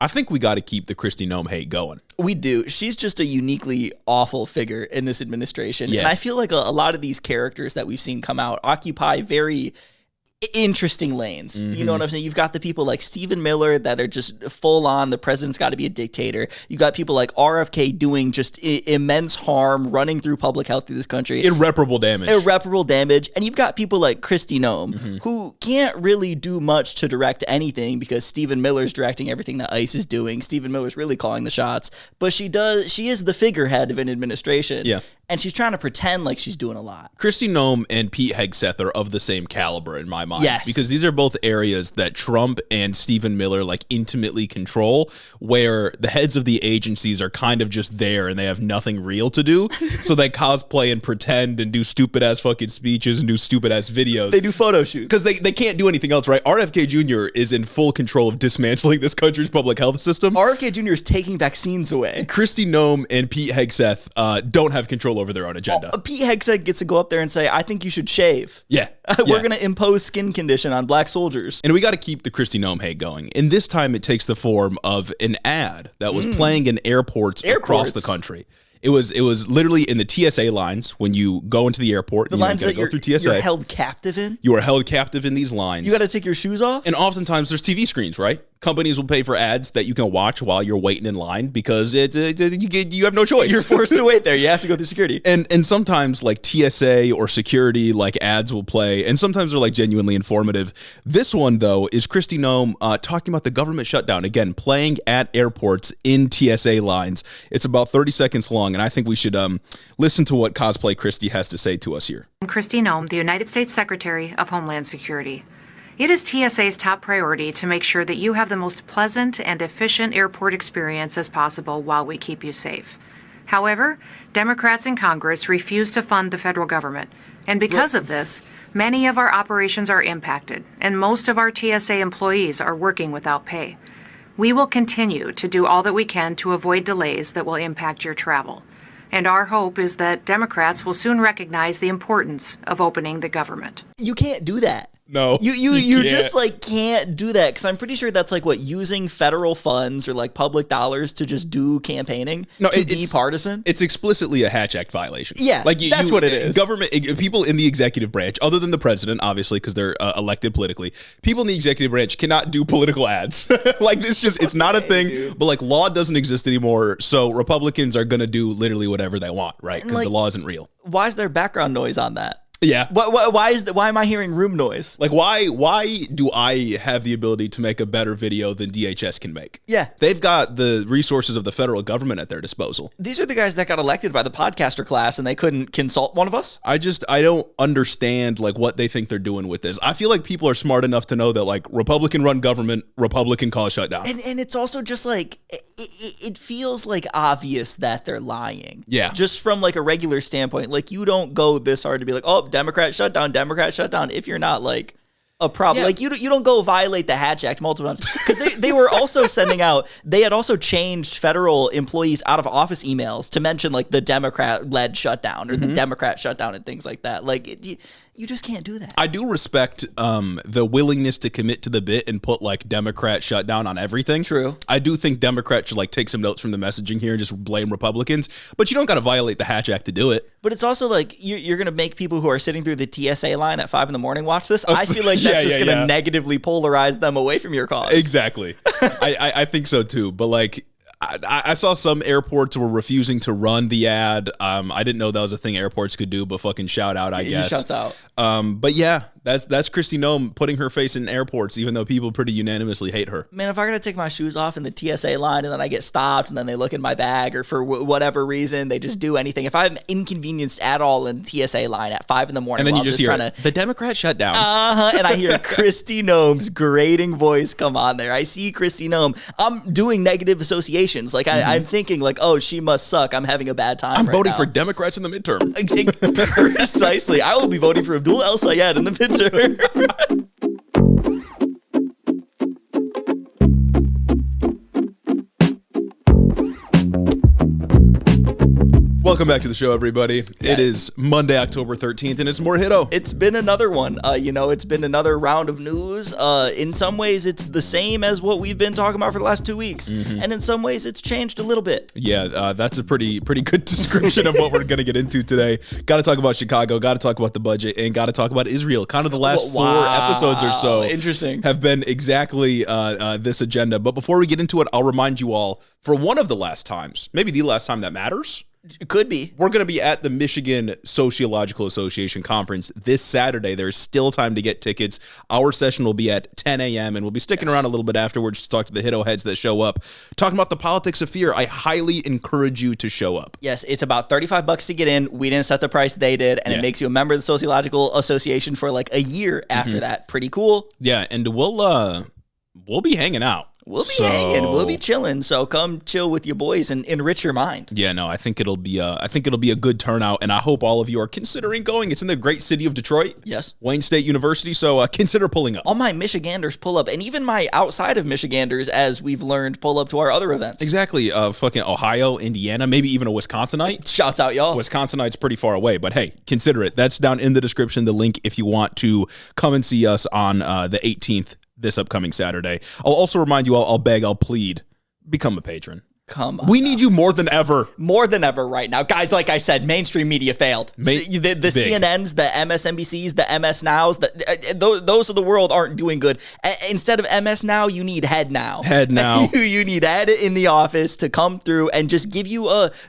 I think we got to keep the Kristi Noem hate going. We do. She's just a uniquely awful figure in this administration. Yeah. And I feel like a lot of these characters that we've seen come out occupy very interesting lanes. You know what I'm saying? You've got the people like Stephen Miller that are just full on, the president's got to be a dictator. You got people like RFK doing just immense harm, running through public health through this country. Irreparable damage. And you've got people like Kristi Noem who can't really do much to direct anything because Stephen Miller's directing everything that ICE is doing. Stephen Miller's really calling the shots, but she is the figurehead of an administration. Yeah. And she's trying to pretend like she's doing a lot. Kristi Noem and Pete Hegseth are of the same caliber in my mind. Yes. Because these are both areas that Trump and Stephen Miller like intimately control, where the heads of the agencies are kind of just there and they have nothing real to do. So they cosplay and pretend and do stupid ass fucking speeches and do stupid ass videos. They do photo shoots. Because they can't do anything else, right? RFK Jr. is in full control of dismantling this country's public health system. RFK Jr. is taking vaccines away. Kristi Noem and Pete Hegseth don't have control over their own agenda. Pete Hegseth gets to go up there and say, I think you should shave. Yeah. We're going to impose skin condition on black soldiers. And we got to keep the Kristi Noem hate going. And this time it takes the form of an ad that was playing in airports across the country. It was literally in the TSA lines when you go into the airport. The lines that you're held captive in? You are held captive in these lines. You got to take your shoes off? And oftentimes there's TV screens, right? Companies will pay for ads that you can watch while you're waiting in line because you have no choice. You're forced to wait there. You have to go through security. And sometimes like TSA or security like ads will play, and sometimes they're like genuinely informative. This one though is Kristi Noem talking about the government shutdown, again playing at airports in TSA lines. It's about 30 seconds long, and I think we should listen to what Cosplay Kristi has to say to us here. I'm Kristi Noem, the United States Secretary of Homeland Security. It is TSA's top priority to make sure that you have the most pleasant and efficient airport experience as possible while we keep you safe. However, Democrats in Congress refuse to fund the federal government, and because of this, many of our operations are impacted, and most of our TSA employees are working without pay. We will continue to do all that we can to avoid delays that will impact your travel. And our hope is that Democrats will soon recognize the importance of opening the government. You can't do that. No, you just like can't do that, because I'm pretty sure that's like what, using federal funds or like public dollars to just do campaigning. No, to be partisan. It's explicitly a Hatch Act violation. Yeah, like that's what it is. Government people in the executive branch, other than the president, obviously, because they're elected politically. People in the executive branch cannot do political ads. Like this, it's not a thing. Dude. But like law doesn't exist anymore, so Republicans are gonna do literally whatever they want, right? Because the law isn't real. Why is there background noise on that? Yeah. Why am I hearing room noise? Like, why do I have the ability to make a better video than DHS can make? Yeah. They've got the resources of the federal government at their disposal. These are the guys that got elected by the podcaster class and they couldn't consult one of us? I don't understand like what they think they're doing with this. I feel like people are smart enough to know that like Republican run government, Republican cause shutdown. And it's also just like, it feels like obvious that they're lying. Yeah. Just from like a regular standpoint, like you don't go this hard to be like, oh, Democrat shutdown, if you're not like a problem. Yeah. Like you don't go violate the Hatch Act multiple times, because they were also sending out, they had also changed federal employees out of office emails to mention like the Democrat-led shutdown or the Democrat shutdown and things like that. Like you just can't do that. I do respect the willingness to commit to the bit and put like Democrat shutdown on everything. True. I do think Democrats should like take some notes from the messaging here and just blame Republicans, but you don't got to violate the Hatch Act to do it. But it's also like you're going to make people who are sitting through the TSA line at 5 a.m. watch this. I feel like that's just going to negatively polarize them away from your cause. Exactly. I think so too. But like, I saw some airports were refusing to run the ad. I didn't know that was a thing airports could do, but fucking shout out, I guess. Shouts out. But yeah, that's Kristi Noem putting her face in airports, even though people pretty unanimously hate her. Man, if I gotta take my shoes off in the TSA line and then I get stopped and then they look in my bag, or for whatever reason they just do anything, if I'm inconvenienced at all in the TSA line at 5 a.m. and then you just hear the Democrat shutdown, and I hear Kristi Noem's grating voice come on there. I see Kristi Noem. I'm doing negative associations. Like I'm thinking like, oh, she must suck. I'm having a bad time. I'm voting for Democrats in the midterm. Precisely. I will be voting for Abdul El Sayed in the midterm. Welcome back to the show, everybody. It is Monday, October 13th, and it's more Hito. It's been another one. It's been another round of news. In some ways, it's the same as what we've been talking about for the last 2 weeks. And in some ways, it's changed a little bit. Yeah, that's a pretty good description of what we're going to get into today. Got to talk about Chicago, got to talk about the budget, and got to talk about Israel. Kind of the last 4 episodes or so Interesting. have been exactly this agenda. But before we get into it, I'll remind you all, for one of the last times, maybe the last time that matters, it could be. we're going to be at the Michigan Sociological Association conference this Saturday. There's still time to get tickets. Our session will be at 10 a.m. and we'll be sticking around a little bit afterwards to talk to the Hito heads that show up. Talking about the politics of fear. I highly encourage you to show up. Yes, it's about $35 to get in. We didn't set the price, they did, and it makes you a member of the Sociological Association for like a year after that. Pretty cool. Yeah, and we'll be hanging out. We'll be hanging. We'll be chilling. So come chill with your boys and enrich your mind. Yeah, no, I think it'll be a good turnout, and I hope all of you are considering going. It's in the great city of Detroit. Yes. Wayne State University, so consider pulling up. All my Michiganders pull up, and even my outside of Michiganders, as we've learned, pull up to our other events. Exactly. Fucking Ohio, Indiana, maybe even a Wisconsinite. Shouts out, y'all. Wisconsinite's pretty far away, but hey, consider it. That's down in the description, the link if you want to come and see us on the 18th. This upcoming Saturday. I'll also remind you all, I'll beg, I'll plead, become a patron. Come on. We need you more than ever. More than ever right now. Guys, like I said, mainstream media failed. The CNNs, the MSNBCs, the MS Nows, those of the world aren't doing good. Instead of MS Now, you need Head Now. Head Now. You need Head in the office to come through and just give you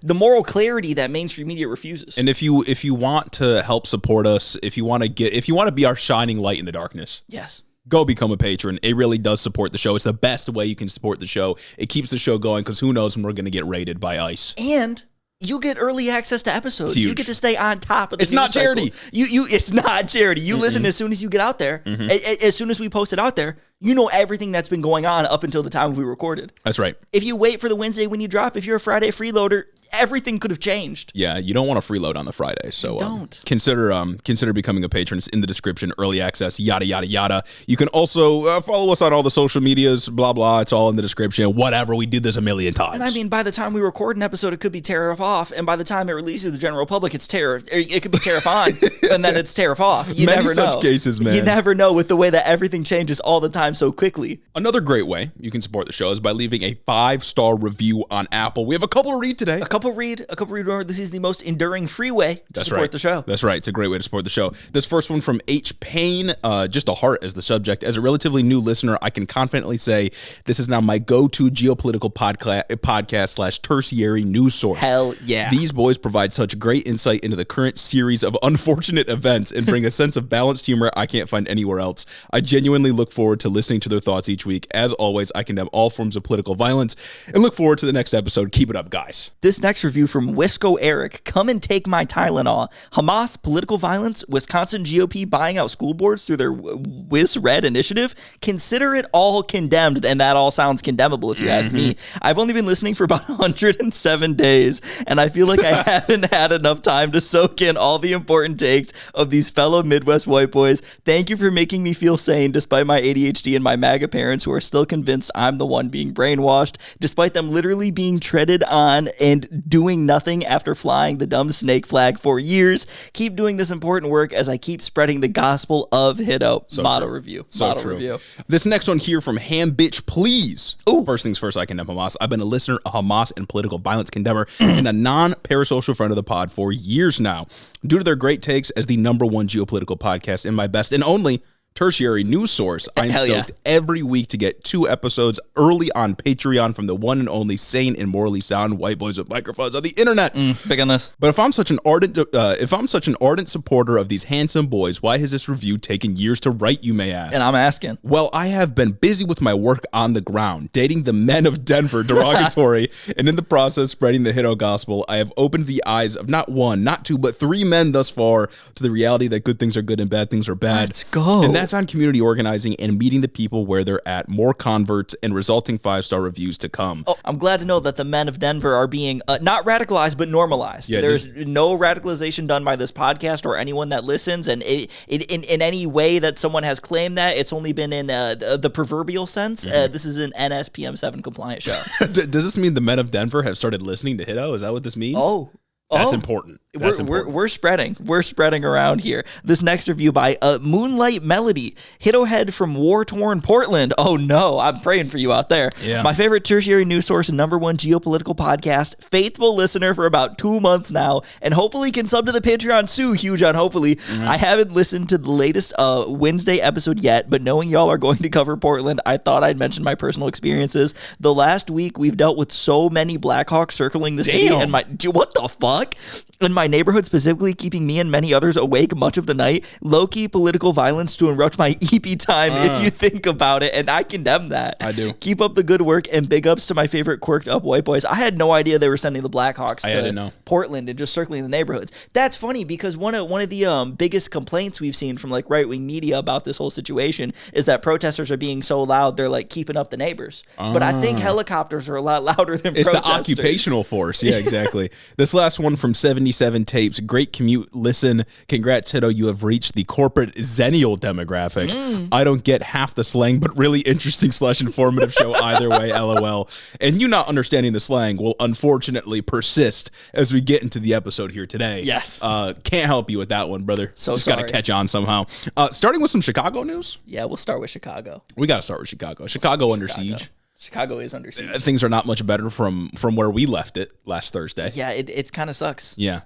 the moral clarity that mainstream media refuses. And if you want to help support us, if you want to be our shining light in the darkness. Yes. Go become a patron. It really does support the show. It's the best way you can support the show. It keeps the show going because who knows when we're going to get raided by ICE. And you get early access to episodes. Huge. You get to stay on top of the It's not charity. It's not charity. You listen as soon as you get out there. As soon as we post it out there, you know everything that's been going on up until the time we recorded. That's right. If you wait for the Wednesday when you drop, if you're a Friday freeloader, everything could have changed. Yeah, you don't want to freeload on the Friday, so don't. Consider becoming a patron. It's in the description. Early access, yada yada yada. You can also follow us on all the social medias. Blah blah. It's all in the description. Whatever. We did this a million times. And I mean, by the time we record an episode, it could be tariff off, and by the time it releases to the general public, it's tariff. It could be tariff on, and then it's tariff off. You Many never know. such cases, man. You never know with the way that everything changes all the time so quickly. Another great way you can support the show is by leaving a 5-star review on Apple. We have a couple to read today. A couple read. Remember, this is the most enduring free way to support the show. That's right. It's a great way to support the show. This first one from H. Payne, just a heart as the subject. As a relatively new listener, I can confidently say this is now my go-to geopolitical podcast / tertiary news source. Hell yeah. These boys provide such great insight into the current series of unfortunate events and bring a sense of balanced humor I can't find anywhere else. I genuinely look forward to listening to their thoughts each week. As always, I condemn all forms of political violence and look forward to the next episode. Keep it up, guys. This next review from Wisco Eric. Come and take my Tylenol. Hamas, political violence, Wisconsin GOP buying out school boards through their WisRed initiative. Consider it all condemned, and that all sounds condemnable if you ask me. I've only been listening for about 107 days, and I feel like I haven't had enough time to soak in all the important takes of these fellow Midwest white boys. Thank you for making me feel sane despite my ADHD and my MAGA parents who are still convinced I'm the one being brainwashed, despite them literally being treaded on and doing nothing after flying the dumb snake flag for years. Keep doing this important work as I keep spreading the gospel of Hito. Model review. Review. This next one here from Ham Bitch Please. Ooh. First things first, I condemn Hamas. I've been a listener, a Hamas and political violence condemner, and a non-parasocial friend of the pod for years now. Due to their great takes as the #1 geopolitical podcast and my best and only tertiary news source, I'm stoked every week to get 2 episodes early on Patreon from the one and only sane and morally sound white boys with microphones on the internet. Big on this. But if I'm such an ardent supporter of these handsome boys, why has this review taken years to write, you may ask? And I'm asking. Well, I have been busy with my work on the ground, dating the men of Denver derogatory, and in the process spreading the Hito gospel. I have opened the eyes of not 1, not 2, but 3 men thus far to the reality that good things are good and bad things are bad. Let's go. And that's on community organizing and meeting the people where they're at. More converts and resulting 5-star reviews to come. Oh, I'm glad to know that the men of Denver are being not radicalized, but normalized. Yeah, There's no radicalization done by this podcast or anyone that listens. And in any way that someone has claimed that, it's only been in the proverbial sense. This is an NSPM7 compliant show. Does this mean the men of Denver have started listening to Hito? Is that what this means? Oh. That's important. We're spreading. We're spreading around here. This next review by Moonlight Melody. Hittohead from war-torn Portland. Oh no, I'm praying for you out there. Yeah. My favorite tertiary news source and #1 geopolitical podcast. Faithful listener for about 2 months now, and hopefully can sub to the Patreon soon. Huge on hopefully. Mm-hmm. I haven't listened to the latest Wednesday episode yet, but knowing y'all are going to cover Portland, I thought I'd mention my personal experiences. The last week, we've dealt with so many Blackhawks circling the city, and what the fuck? In my neighborhood specifically, keeping me and many others awake much of the night. Low-key political violence to interrupt my EP time, if you think about it, and I condemn that. I do. Keep up the good work, and big ups to my favorite quirked up white boys. I had no idea they were sending the Blackhawks to Portland and just circling the neighborhoods. That's funny because one of the biggest complaints we've seen from like right-wing media about this whole situation is that protesters are being so loud they're like keeping up the neighbors. But I think helicopters are a lot louder than protesters. It's the occupational force. Yeah, exactly. This last one from 77 Tapes. Great commute. Listen. Congrats, Hitto. You have reached the corporate Zennial demographic. I don't get half the slang, but really interesting / informative show either way. LOL. And you not understanding the slang will unfortunately persist as we get into the episode here today. Yes. Can't help you with that one, brother. Just got to catch on somehow. Starting with some Chicago news. Yeah, we'll start with Chicago. We got to start with Chicago. Chicago under siege. Chicago is under siege. Things are not much better from where we left it last Thursday. Yeah, it kind of sucks. Yeah.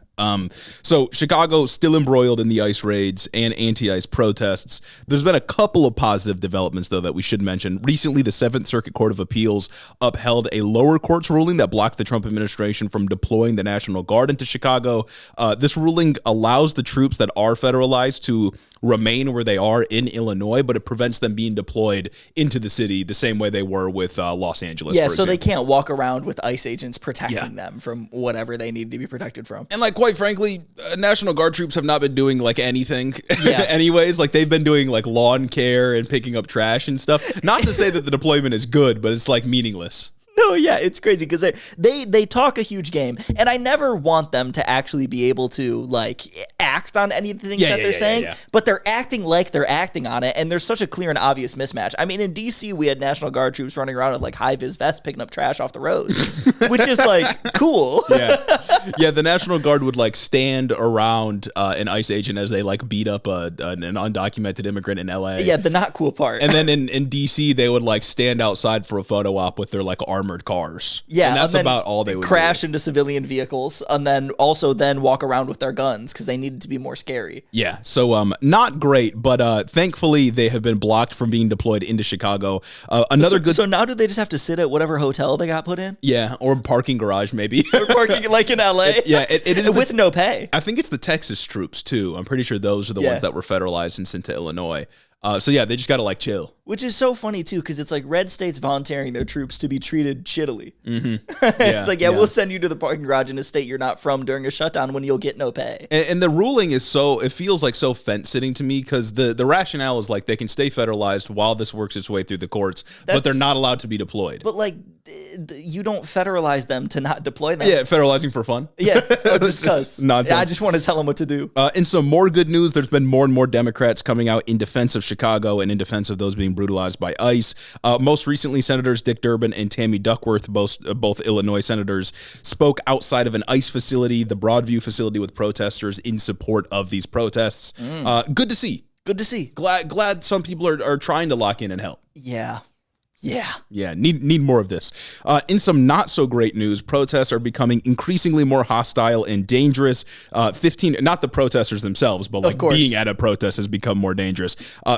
So Chicago still embroiled in the ICE raids and anti-ICE protests. There's been a couple of positive developments, though, that we should mention. Recently, the 7th Circuit Court of Appeals upheld a lower court's ruling that blocked the Trump administration from deploying the National Guard into Chicago. This ruling allows the troops that are federalized to remain where they are in Illinois, but it prevents them being deployed into the city the same way they were with Los Angeles. Yeah, so they can't walk around with ICE agents protecting them from whatever they need to be protected from. And like, quite frankly, National Guard troops have not been doing like anything anyways. Like they've been doing like lawn care and picking up trash and stuff. Not to say that the deployment is good, but it's like meaningless. No, yeah, it's crazy because they talk a huge game, and I never want them to actually be able to like act on anything that they're saying, but they're acting like they're acting on it, and there's such a clear and obvious mismatch. I mean, in DC, we had National Guard troops running around with like high-vis vests picking up trash off the road, which is like cool. Yeah, the National Guard would like stand around an ICE agent as they like beat up an undocumented immigrant in LA. Yeah, the not cool part. And then in DC, they would like stand outside for a photo op with their like armored cars. Yeah, and that's about all they would crash into civilian vehicles, and then walk around with their guns because they needed to be more scary. Yeah, so not great, but thankfully they have been blocked from being deployed into Chicago. So now do they just have to sit at whatever hotel they got put in? Yeah, or parking garage maybe. Or parking like in LA. It is with no pay. I think it's the Texas troops too. I'm pretty sure those are the ones that were federalized and sent to Illinois. So yeah, they just got to like chill. Which is so funny too, because it's like red states volunteering their troops to be treated shittily. Mm-hmm. It's like, we'll send you to the parking garage in a state you're not from during a shutdown when you'll get no pay. And the ruling is it feels like so fence sitting to me, because the rationale is like they can stay federalized while this works its way through the courts, but they're not allowed to be deployed. But like, you don't federalize them to not deploy them. Yeah, federalizing for fun. Yeah, just because. Nonsense. I just want to tell them what to do. In some more good news, there's been more and more Democrats coming out in defense of Chicago and in defense of those being brutalized by ICE. Most recently, Senators Dick Durbin and Tammy Duckworth, both Illinois senators, spoke outside of an ICE facility, the Broadview facility, with protesters in support of these protests. Good to see. Good to see. Glad some people are trying to lock in and help. Yeah. Need more of this. In some not so great news, protests are becoming increasingly more hostile and dangerous. 15, not the protesters themselves, but like being at a protest has become more dangerous.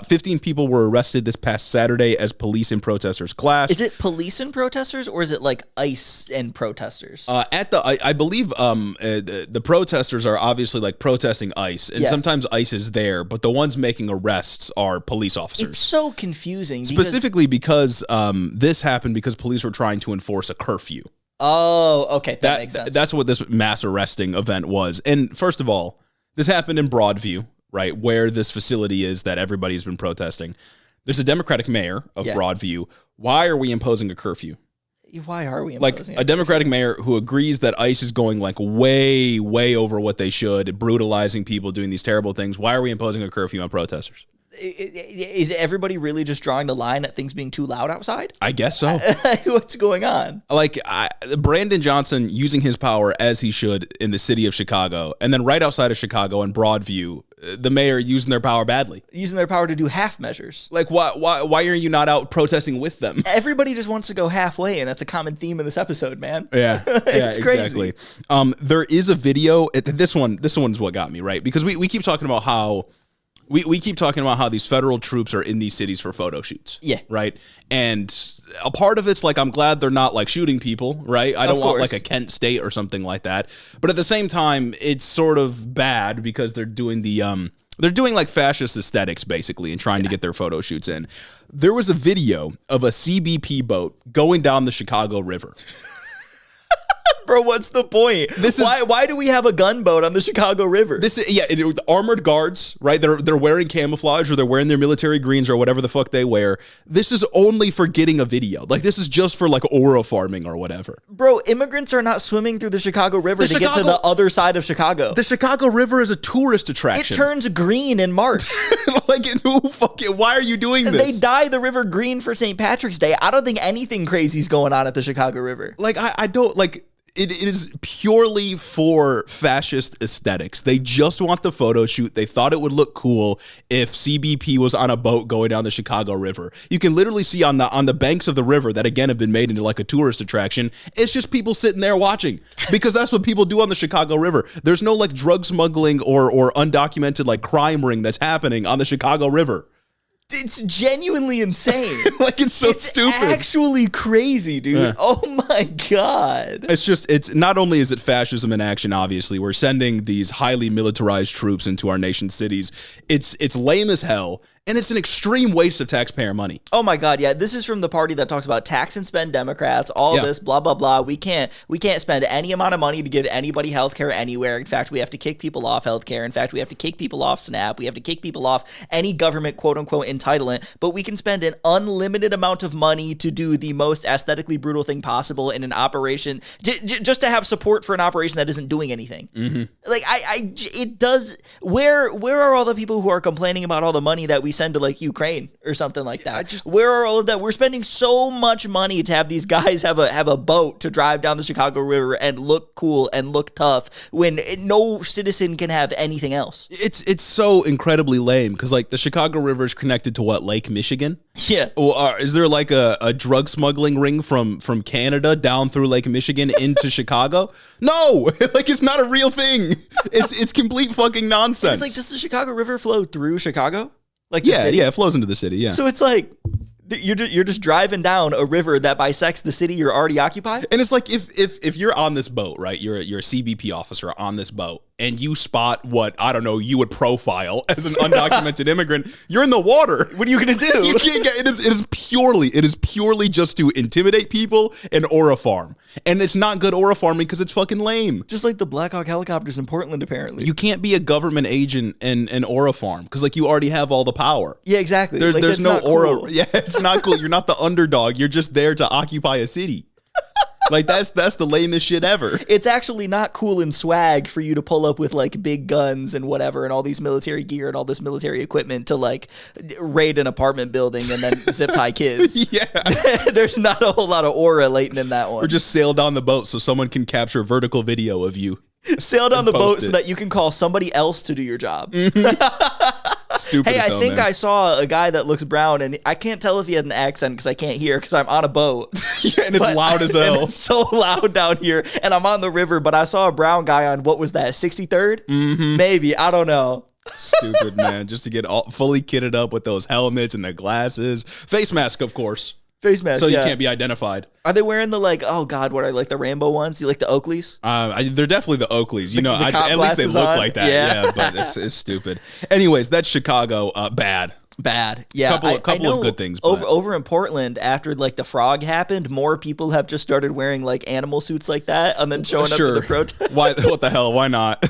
15 people were arrested this past Saturday as police and protesters clashed. Is it police and protesters, or is it like ICE and protesters? I believe the protesters are obviously like protesting ICE, and sometimes ICE is there, but the ones making arrests are police officers. It's so confusing. Specifically because this happened because police were trying to enforce a curfew. Oh, okay. That makes sense. That's what this mass arresting event was. And first of all, this happened in Broadview, right, where this facility is that everybody's been protesting. There's a Democratic mayor of Broadview. Why are we imposing a curfew? Why are we imposing a Democratic mayor who agrees that ICE is going like way over what they should, brutalizing people, doing these terrible things? Why are we imposing a curfew on protesters? Is everybody really just drawing the line at things being too loud outside? I guess so. What's going on? Like Brandon Johnson using his power as he should in the city of Chicago, and then right outside of Chicago in Broadview, the mayor using their power badly. Using their power to do half measures. Like, why are you not out protesting with them? Everybody just wants to go halfway, and that's a common theme in this episode, man. Yeah, It's exactly. crazy. There is a video. This one's what got me, right? Because we keep talking about how we keep talking about how these federal troops are in these cities for photo shoots. Yeah. Right. And a part of it's like, I'm glad they're not like shooting people, right? I don't want like a Kent State or something like that. But at the same time, it's sort of bad because they're doing like fascist aesthetics basically and trying to get their photo shoots in. There was a video of a CBP boat going down the Chicago River. Bro, what's the point? Why do we have a gunboat on the Chicago River? Armored guards, right? They're wearing camouflage or they're wearing their military greens or whatever the fuck they wear. This is only for getting a video. Like, this is just for like aura farming or whatever. Bro, immigrants are not swimming through the Chicago River to get to the other side of Chicago. The Chicago River is a tourist attraction. It turns green in March. Like, why are you doing this? They dye the river green for St. Patrick's Day. I don't think anything crazy is going on at the Chicago River. Like, I don't like. It is purely for fascist aesthetics. They just want the photo shoot. They thought it would look cool if CBP was on a boat going down the Chicago River. You can literally see on the banks of the river that again have been made into like a tourist attraction. It's just people sitting there watching because that's what people do on the Chicago River. There's no like drug smuggling or undocumented like crime ring that's happening on the Chicago River. It's genuinely insane. Like, it's so stupid. It's actually crazy, dude. Yeah. Oh my God. It's not only is it fascism in action, obviously, we're sending these highly militarized troops into our nation's cities. It's lame as hell. And it's an extreme waste of taxpayer money. Oh my God, yeah. This is from the party that talks about tax and spend Democrats, all this, blah, blah, blah. We can't spend any amount of money to give anybody healthcare anywhere. In fact, we have to kick people off healthcare. In fact, we have to kick people off SNAP. We have to kick people off any government quote unquote entitlement. But we can spend an unlimited amount of money to do the most aesthetically brutal thing possible in an operation, just to have support for an operation that isn't doing anything. Mm-hmm. Like, it does. Where are all the people who are complaining about all the money that we send to like Ukraine or something like that? Where are all of that? We're spending so much money to have these guys have a boat to drive down the Chicago River and look cool and look tough when no citizen can have anything else. It's so incredibly lame because like the Chicago River is connected to what, Lake Michigan? Yeah. Or is there like a drug smuggling ring from Canada down through Lake Michigan into Chicago? No, like it's not a real thing. It's complete fucking nonsense. It's like, does the Chicago River flow through Chicago? Like yeah, it flows into the city. Yeah. So it's like you're just driving down a river that bisects the city you're already occupied. And it's like if you're on this boat, right? You're a CBP officer on this boat, and you spot what, I don't know, you would profile as an undocumented immigrant. You're in the water. What are you gonna do? You can't get. It is purely just to intimidate people and aura farm, and it's not good aura farming because it's fucking lame. Just like the Black Hawk helicopters in Portland, apparently. You can't be a government agent and aura farm because like you already have all the power. Yeah, exactly. There's no aura. Cool. Yeah, it's not cool. You're not the underdog. You're just there to occupy a city. Like that's the lamest shit ever. It's actually not cool and swag for you to pull up with like big guns and whatever and all these military gear and all this military equipment to like raid an apartment building and then zip tie kids. Yeah. There's not a whole lot of aura latent in that one. Or just sail down the boat so someone can capture vertical video of you. Sail down the boat so that you can call somebody else to do your job. Mm-hmm. Stupid. Hey, I think I saw a guy that looks brown, and I can't tell if he had an accent because I can't hear because I'm on a boat. Yeah, and it's loud as hell. It's so loud down here, and I'm on the river. But I saw a brown guy on what was that, 63rd? Mm-hmm. Maybe, I don't know. Stupid, man. Just to get all fully kitted up with those helmets and the glasses, face mask, of course. Face mask, so you can't be identified. Are they wearing the like? Oh God, what are like the rainbow ones? You like the Oakleys? They're definitely the Oakleys. You know, at least they look like that. Yeah, but it's stupid. Anyways, that's Chicago. Bad. Yeah. Couple of good things. Over in Portland, after like the frog happened, more people have just started wearing like animal suits like that and then showing up to the protest. Why? What the hell? Why not?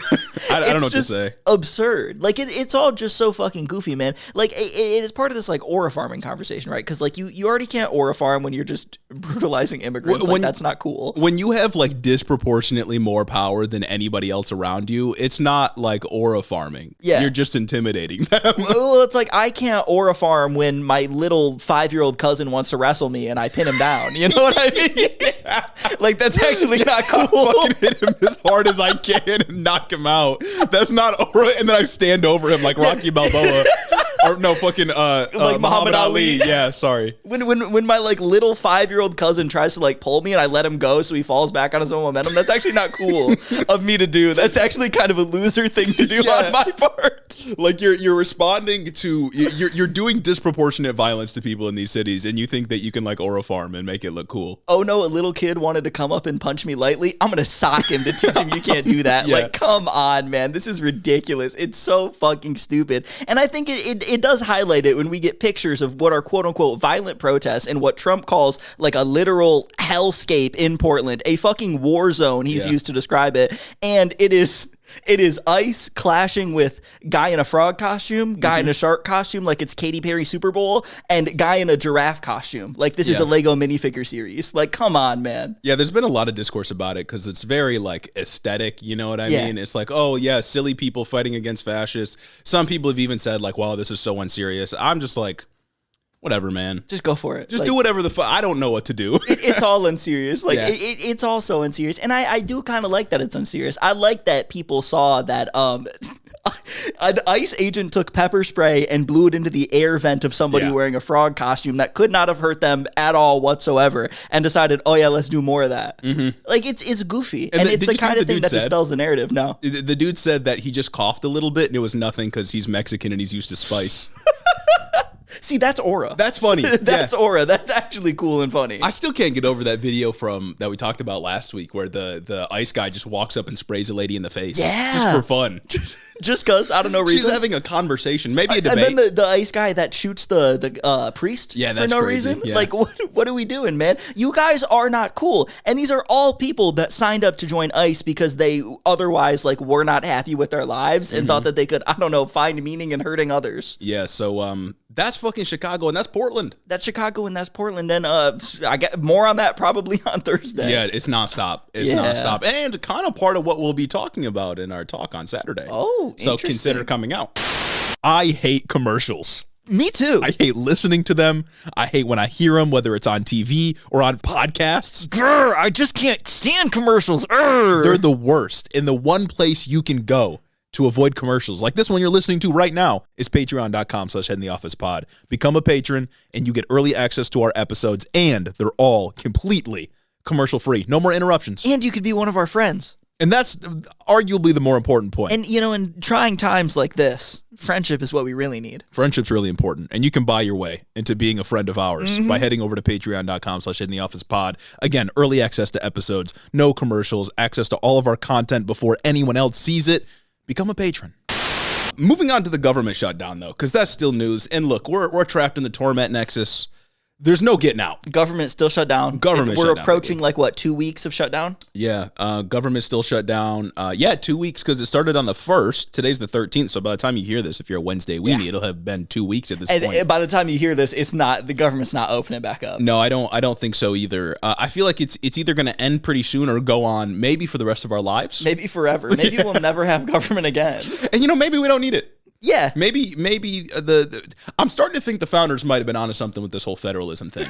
I don't know what to say. Absurd. Like it's all just so fucking goofy, man. Like it is part of this like aura farming conversation, right? Because like you already can't aura farm when you're just brutalizing immigrants. Like that's not cool. When you have like disproportionately more power than anybody else around you, it's not like aura farming. Yeah, you're just intimidating them. Well, it's like I can't can't aura farm when my little 5-year-old cousin wants to wrestle me and I pin him down. You know what I mean? Like, that's actually not cool. I fucking hit him as hard as I can and knock him out. That's not aura. And then I stand over him like Rocky Balboa. Or no, fucking like Muhammad Ali. Yeah, sorry. When my like little 5-year-old cousin tries to like pull me and I let him go so he falls back on his own momentum, that's actually not cool of me to do. That's actually kind of a loser thing to do on my part. Like you're responding to you're doing disproportionate violence to people in these cities, and you think that you can like aura farm and make it look cool. Oh no, a little kid wanted to come up and punch me lightly. I'm gonna sock him to teach him you can't do that. Like, come on, man, this is ridiculous. It's so fucking stupid. And I think it does highlight it when we get pictures of what are quote unquote violent protests and what Trump calls like a literal hellscape in Portland, a fucking war zone he's used to describe it. And it is ICE clashing with guy in a frog costume, guy in a shark costume like it's Katy Perry Super Bowl, and guy in a giraffe costume like this is a Lego minifigure series. Like, come on, man. Yeah, there's been a lot of discourse about it because it's very like aesthetic, you know what I mean? It's like, oh yeah, silly people fighting against fascists. Some people have even said like, wow, this is so unserious. I'm just like, whatever, man. Just go for it. Just do whatever I don't know what to do. It's all unserious. Like, it's all so unserious. And I do kind of like that it's unserious. I like that people saw that an ICE agent took pepper spray and blew it into the air vent of somebody wearing a frog costume that could not have hurt them at all whatsoever, and decided, oh yeah, let's do more of that. Like, it's goofy. And it's the kind of thing that dispels the narrative. No. The dude said that he just coughed a little bit and it was nothing because he's Mexican and he's used to spice. See, that's aura. That's funny. That's aura. That's actually cool and funny. I still can't get over that video from that we talked about last week where the ICE guy just walks up and sprays a lady in the face. Yeah. Just for fun. Just because, out of no reason. She's having a conversation, maybe a debate. And then the ICE guy that shoots the priest for no reason. Yeah. Like, what are we doing, man? You guys are not cool. And these are all people that signed up to join ICE because they otherwise like were not happy with their lives and thought that they could, I don't know, find meaning in hurting others. Yeah, so that's fucking Chicago and that's Portland. That's Chicago and that's Portland. And I get more on that probably on Thursday. Yeah, it's nonstop. It's nonstop. And kind of part of what we'll be talking about in our talk on Saturday. Oh, so consider coming out. I hate commercials. Me too. I hate listening to them. I hate when I hear them, whether it's on TV or on podcasts. Grr, I just can't stand commercials. They're the worst. And the one place you can go to avoid commercials, like this one you're listening to right now, is patreon.com/headintheofficepod. Become a patron and you get early access to our episodes, and they're all completely commercial free. No more interruptions. And you could be one of our friends. And that's arguably the more important point. And, you know, in trying times like this, friendship is what we really need. Friendship's really important. And you can buy your way into being a friend of ours by heading over to patreon.com/headintheofficepod. Again, early access to episodes, no commercials, access to all of our content before anyone else sees it. Become a patron. Moving on to the government shutdown, though, because that's still news. And look, we're trapped in the torment nexus. There's no getting out. Government still shut down. We're approaching like what, 2 weeks of shutdown? Yeah, government still shut down. 2 weeks because it started on the 1st. Today's the 13th, so by the time you hear this, if you're a Wednesday weenie, it'll have been 2 weeks at this point. And by the time you hear this, the government's not opening back up. No, I don't think so either. I feel like it's either going to end pretty soon or go on maybe for the rest of our lives. Maybe forever. Maybe we'll never have government again. And maybe we don't need it. Yeah. Maybe I'm starting to think the founders might have been onto something with this whole federalism thing.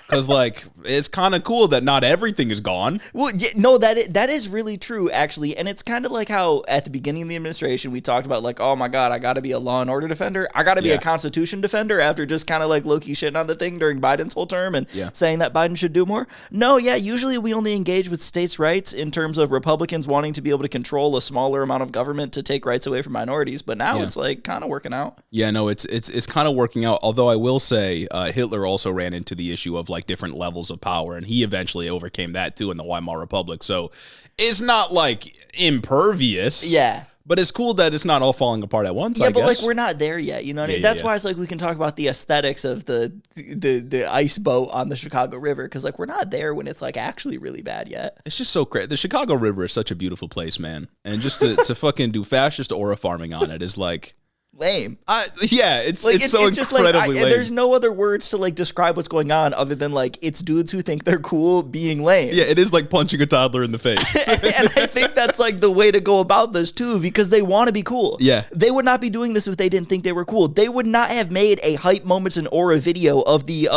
Because, like, it's kind of cool that not everything is gone. Well, yeah, no, that is really true, actually. And it's kind of like how at the beginning of the administration, we talked about, like, oh, my God, I got to be a law and order defender. I got to be a Constitution defender after just kind of, like, low-key shitting on the thing during Biden's whole term and saying that Biden should do more. No, usually we only engage with states' rights in terms of Republicans wanting to be able to control a smaller amount of government to take rights away from minorities. But now it's, like, kind of working out. Yeah, no, it's kind of working out. Although I will say Hitler also ran into the issue of, like, different levels of power, and he eventually overcame that too in the Weimar Republic. So it's not like impervious. Yeah. But it's cool that it's not all falling apart at once. Yeah, but like we're not there yet. You know what I mean? That's why it's like we can talk about the aesthetics of the ice boat on the Chicago River, because like we're not there when it's like actually really bad yet. It's just so crazy. The Chicago River is such a beautiful place, man. And just to fucking do fascist aura farming on it is like, lame. Yeah, it's so just incredibly lame. There's no other words to like describe what's going on other than like it's dudes who think they're cool being lame. Yeah, it is like punching a toddler in the face. And I think that's like the way to go about this too, because they want to be cool. Yeah. They would not be doing this if they didn't think they were cool. They would not have made a hype moments and aura video of the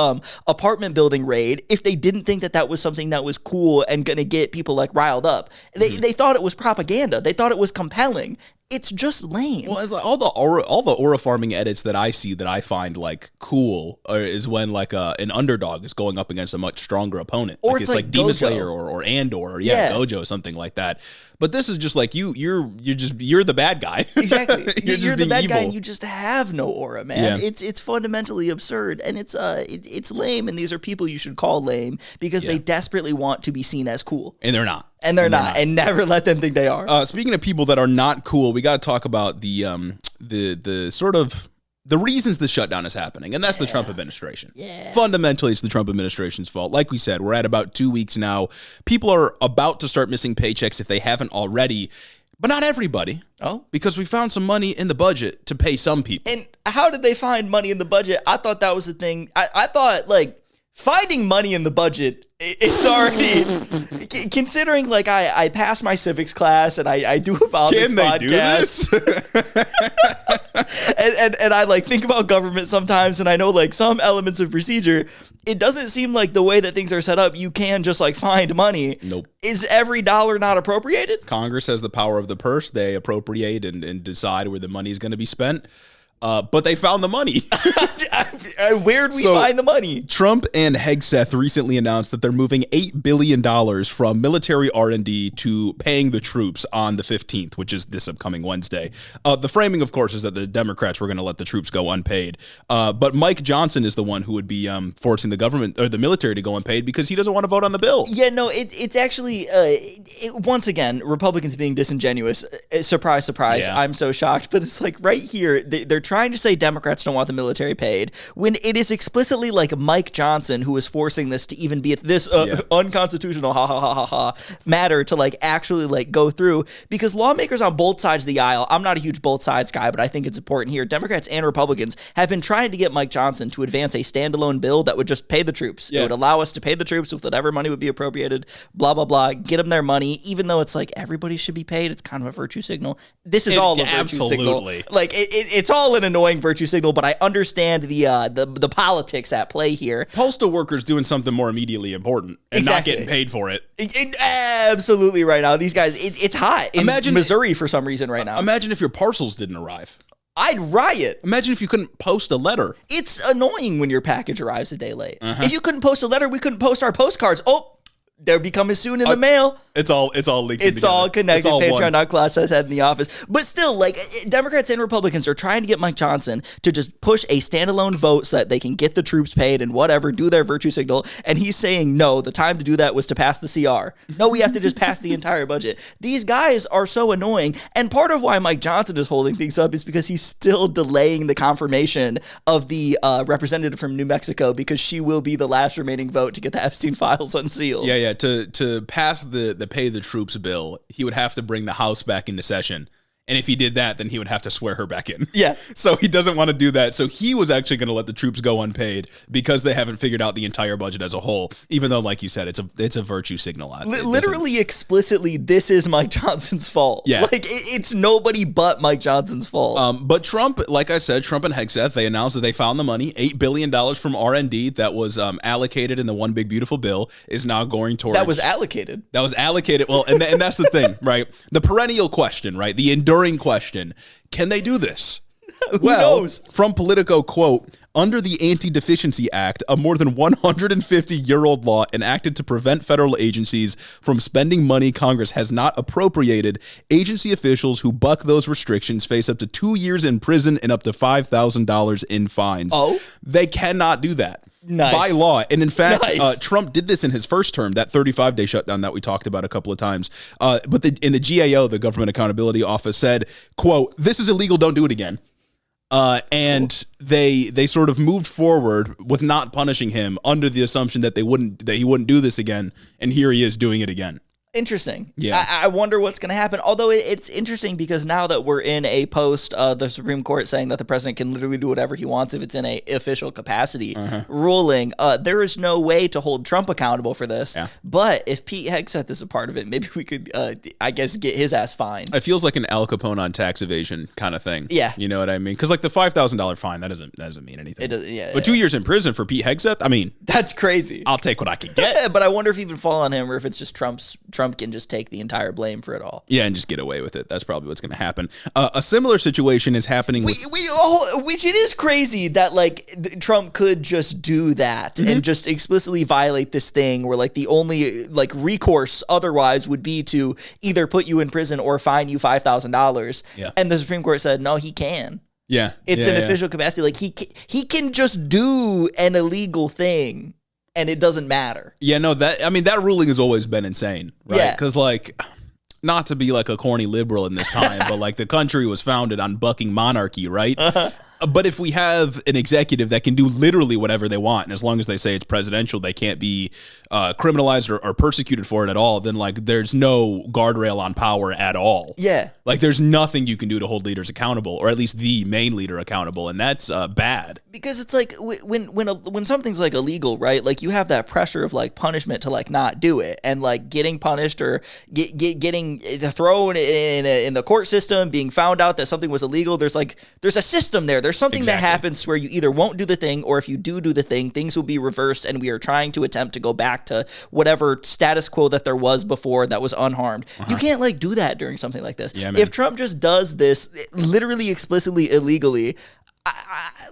apartment building raid if they didn't think that that was something that was cool and gonna get people like riled up. They thought it was propaganda. They thought it was compelling. It's just lame. Well, all the aura farming edits that I see that I find like cool is when like an underdog is going up against a much stronger opponent, or like it's like Demon Gojo. Slayer or Andor, or Gojo, something like that. But this is just like you're the bad guy. Exactly. You're the bad evil. guy, and you just have no aura, man. Yeah. It's fundamentally absurd, and it's lame. And these are people you should call lame because they desperately want to be seen as cool, And they're not. and they're not. And never let them think they are. Speaking of people that are not cool, we got to talk about the sort of the reasons the shutdown is happening, and that's the Trump administration. Yeah. Fundamentally, it's the Trump administration's fault. Like we said, we're at about 2 weeks now. People are about to start missing paychecks if they haven't already, but not everybody. Oh, Because we found some money in the budget to pay some people. and how did they find money in the budget? I thought that was the thing. I thought like finding money in the budget. It's already considering like I passed my civics class and I do about Can this they podcast. do this? and I like think about government sometimes, and I know like some elements of procedure. It doesn't seem like the way that things are set up, you can just like find money. Nope. Is every dollar not appropriated? Congress has the power of the purse. They appropriate and decide where the money is going to be spent. But they found the money. Where'd we find the money? Trump and Hegseth recently announced that they're moving $8 billion from military R&D to paying the troops on the 15th, which is this upcoming Wednesday. The framing, of course, is that the Democrats were going to let the troops go unpaid. But Mike Johnson is the one who would be forcing the government or the military to go unpaid because he doesn't want to vote on the bill. Yeah, no, it's actually, once again, Republicans being disingenuous. Surprise, surprise. Yeah. I'm so shocked. But it's like right here, they're trying to say Democrats don't want the military paid when it is explicitly like Mike Johnson who is forcing this to even be this unconstitutional matter to like actually like go through, because lawmakers on both sides of the aisle, I'm not a huge both sides guy, but I think it's important here, Democrats and Republicans have been trying to get Mike Johnson to advance a standalone bill that would just pay the troops. Yeah. It would allow us to pay the troops with whatever money would be appropriated, blah, blah, blah, get them their money, even though it's like everybody should be paid. It's kind of a virtue signal. This is all a virtue signal. Like it's all an annoying virtue signal, but I understand the politics at play here. Postal workers doing something more immediately important and Exactly. not getting paid for it. Absolutely right now. These guys, it's hot in Imagine- Missouri for some reason right now. Imagine if your parcels didn't arrive. I'd riot. Imagine if you couldn't post a letter. It's annoying when your package arrives a day late. If you couldn't post a letter, we couldn't post our postcards. Oh, they'll be coming soon in the mail. It's all linked. It's all connected. It's all one. Patreon.com/class head in the office. But still, like Democrats and Republicans are trying to get Mike Johnson to just push a standalone vote so that they can get the troops paid and whatever, do their virtue signal. And he's saying, no, the time to do that was to pass the CR. No, we have to just pass the entire budget. These guys are so annoying. And part of why Mike Johnson is holding things up is because he's still delaying the confirmation of the representative from New Mexico, because she will be the last remaining vote to get the Epstein files unsealed. Yeah. To pass the pay the troops bill, he would have to bring the House back into session. And if he did that, then he would have to swear her back in. Yeah. So he doesn't want to do that. So he was actually going to let the troops go unpaid because they haven't figured out the entire budget as a whole, even though, like you said, it's a virtue signal. Literally, explicitly, this is Mike Johnson's fault. Yeah. Like, it's nobody but Mike Johnson's fault. But Trump, like I said, Trump and Hegseth, they announced that they found the money. $8 billion from R&D that was allocated in the One Big Beautiful Bill is now going towards... That was allocated. Well, and that's the thing, right? The perennial question, right? The enduring question, can they do this? Who knows? From Politico, quote, under the Anti-Deficiency Act, a more than 150-year-old law enacted to prevent federal agencies from spending money Congress has not appropriated, agency officials who buck those restrictions face up to 2 years in prison and up to $5,000 in fines. Oh? They cannot do that. Nice. By law. And in fact, Nice. Trump did this in his first term, that 35-day shutdown that we talked about a couple of times. But in the GAO, the Government Accountability Office said, quote, this is illegal, don't do it again. And they sort of moved forward with not punishing him under the assumption that he wouldn't do this again. And here he is doing it again. Interesting. Yeah. I wonder what's going to happen. Although it's interesting because now that we're in a post, the Supreme Court saying that the president can literally do whatever he wants if it's in a official capacity ruling, there is no way to hold Trump accountable for this. Yeah. But if Pete Hegseth is a part of it, maybe we could, I guess, get his ass fined. It feels like an Al Capone on tax evasion kind of thing. Yeah. You know what I mean? Because like the $5,000 fine, that doesn't mean anything. It does, yeah. But 2 years in prison for Pete Hegseth, I mean, that's crazy. I'll take what I can get. But I wonder if he would fall on him or if it's just Trump can just take the entire blame for it all. Yeah, and just get away with it. That's probably what's going to happen. A similar situation is happening with... Which it is crazy that, like, Trump could just do that and just explicitly violate this thing where, like, the only, like, recourse otherwise would be to either put you in prison or fine you $5,000. Yeah. And the Supreme Court said, no, he can. Yeah. It's an official capacity. Like, he can just do an illegal thing. And it doesn't matter. Yeah, no, that ruling has always been insane, right? Yeah. Because, like, not to be like a corny liberal in this time, but like the country was founded on bucking monarchy, right? But if we have an executive that can do literally whatever they want, and as long as they say it's presidential, they can't be criminalized or persecuted for it at all, then like there's no guardrail on power at all. Yeah. Like there's nothing you can do to hold leaders accountable, or at least the main leader accountable, and that's bad. Because it's like when something's like illegal, right? Like you have that pressure of like punishment to like not do it, and like getting punished or getting thrown in the court system, being found out that something was illegal. There's a system there. There's something that happens where you either won't do the thing, or if you do the thing, things will be reversed, and we are trying to attempt to go back to whatever status quo that there was before that was unharmed. You can't like do that during something like this. Yeah, man. If Trump just does this literally explicitly illegally,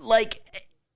like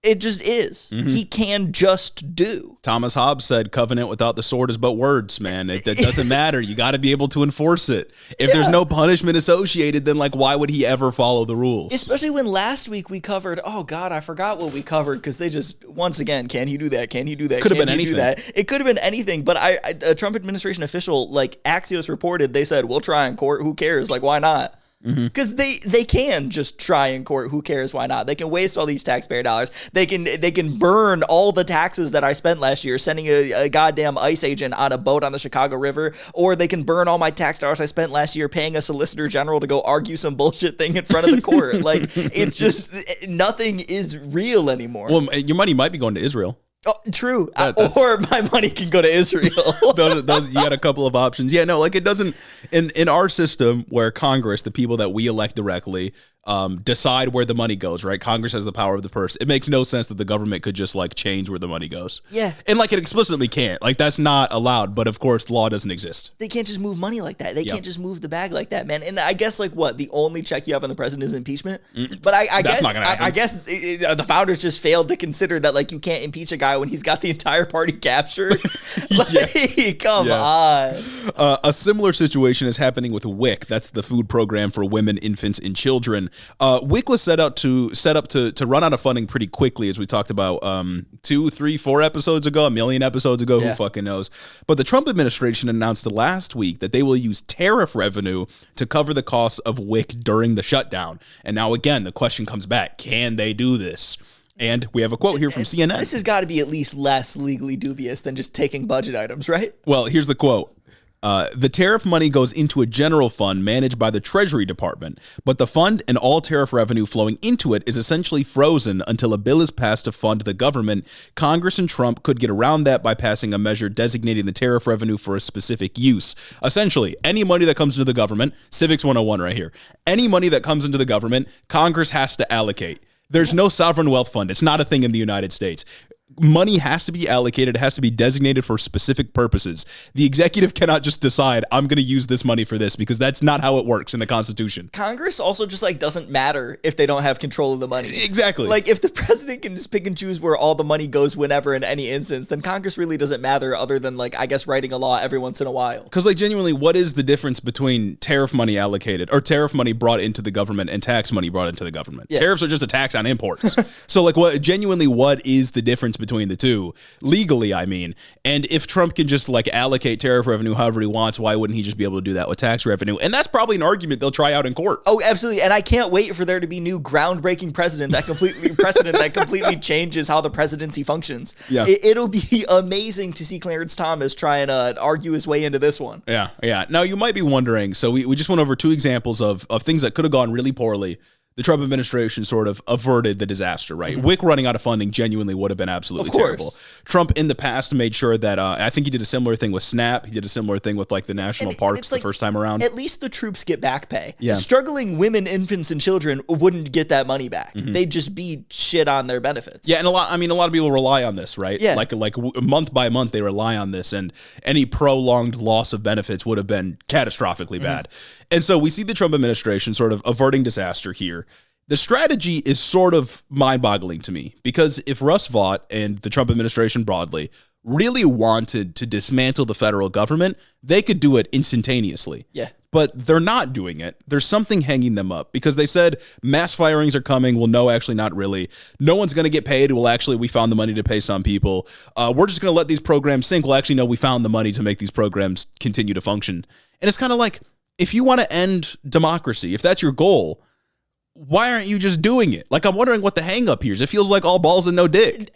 it just is. He can just do. Thomas Hobbes said, "Covenant without the sword is but words, man. It doesn't matter. You got to be able to enforce it. If there's no punishment associated, then like why would he ever follow the rules?" Especially when last week we covered, oh God, I forgot what we covered because they just, once again, can he do that? Can he do that? Could have been anything. It could have been anything, but a Trump administration official, like Axios reported, they said, we'll try in court. Who cares? Like, why not? Because they can just try in court. Who cares? Why not? They can waste all these taxpayer dollars. They can burn all the taxes that I spent last year sending a goddamn ICE agent on a boat on the Chicago River, or they can burn all my tax dollars I spent last year paying a solicitor general to go argue some bullshit thing in front of the court. Like it's just nothing is real anymore. Well, your money might be going to Israel. Oh, true. Or my money can go to Israel. those you got a couple of options. Yeah, no, like it doesn't in our system where Congress, the people that we elect directly, decide where the money goes, right? Congress has the power of the purse. It makes no sense that the government could just like change where the money goes. Yeah. And like it explicitly can't. Like that's not allowed, but of course law doesn't exist. They can't just move money like that. They can't just move the bag like that, man. And I guess like what? The only check you have on the president is impeachment? But I guess not gonna happen. I guess the founders just failed to consider that like you can't impeach a guy when he's got the entire party captured. Like, come on. A similar situation is happening with WIC. That's the food program for women, infants, and children. WIC was set up to run out of funding pretty quickly, as we talked about 2, 3, 4 episodes ago, a million episodes ago, who fucking knows. But the Trump administration announced last week that they will use tariff revenue to cover the costs of WIC during the shutdown. And now again, the question comes back, can they do this? And we have a quote here from CNN. This has got to be at least less legally dubious than just taking budget items, right? Well, here's the quote. The tariff money goes into a general fund managed by the Treasury Department, but the fund and all tariff revenue flowing into it is essentially frozen until a bill is passed to fund the government. Congress and Trump could get around that by passing a measure designating the tariff revenue for a specific use. Essentially, any money that comes into the government, Civics 101 right here, any money that comes into the government, Congress has to allocate. There's no sovereign wealth fund. It's not a thing in the United States. Money has to be allocated. It has to be designated for specific purposes. The executive cannot just decide, I'm going to use this money for this, because that's not how it works in the Constitution. Congress also just like doesn't matter if they don't have control of the money. Exactly. Like if the president can just pick and choose where all the money goes whenever in any instance, then Congress really doesn't matter other than like, I guess, writing a law every once in a while. Because like genuinely, what is the difference between tariff money allocated or tariff money brought into the government and tax money brought into the government? Yeah. Tariffs are just a tax on imports. So like what is the difference between the two, legally, I mean. And if Trump can just like allocate tariff revenue however he wants, why wouldn't he just be able to do that with tax revenue? And that's probably an argument they'll try out in court. Oh, absolutely. And I can't wait for there to be new groundbreaking precedent that completely changes how the presidency functions. Yeah. It'll be amazing to see Clarence Thomas try and argue his way into this one. Yeah, yeah. Now, you might be wondering, so we just went over two examples of things that could have gone really poorly. The Trump administration sort of averted the disaster, right? WIC running out of funding genuinely would have been absolutely terrible. Trump in the past made sure that, I think he did a similar thing with SNAP. He did a similar thing with like the national parks the first time around. At least the troops get back pay. Yeah. Struggling women, infants, and children wouldn't get that money back. They'd just be shit on their benefits. Yeah, and a lot of people rely on this, right? Yeah. Like month by month they rely on this, and any prolonged loss of benefits would have been catastrophically bad. And so we see the Trump administration sort of averting disaster here. The strategy is sort of mind-boggling to me, because if Russ Vought and the Trump administration broadly really wanted to dismantle the federal government, they could do it instantaneously. Yeah. But they're not doing it. There's something hanging them up, because they said mass firings are coming. Well, no, actually not really. No one's going to get paid. Well, actually, we found the money to pay some people. We're just going to let these programs sink. Well, actually, no, we found the money to make these programs continue to function. And it's kind of like, if you want to end democracy, if that's your goal, why aren't you just doing it? Like, I'm wondering what the hang up here is. It feels like all balls and no dick.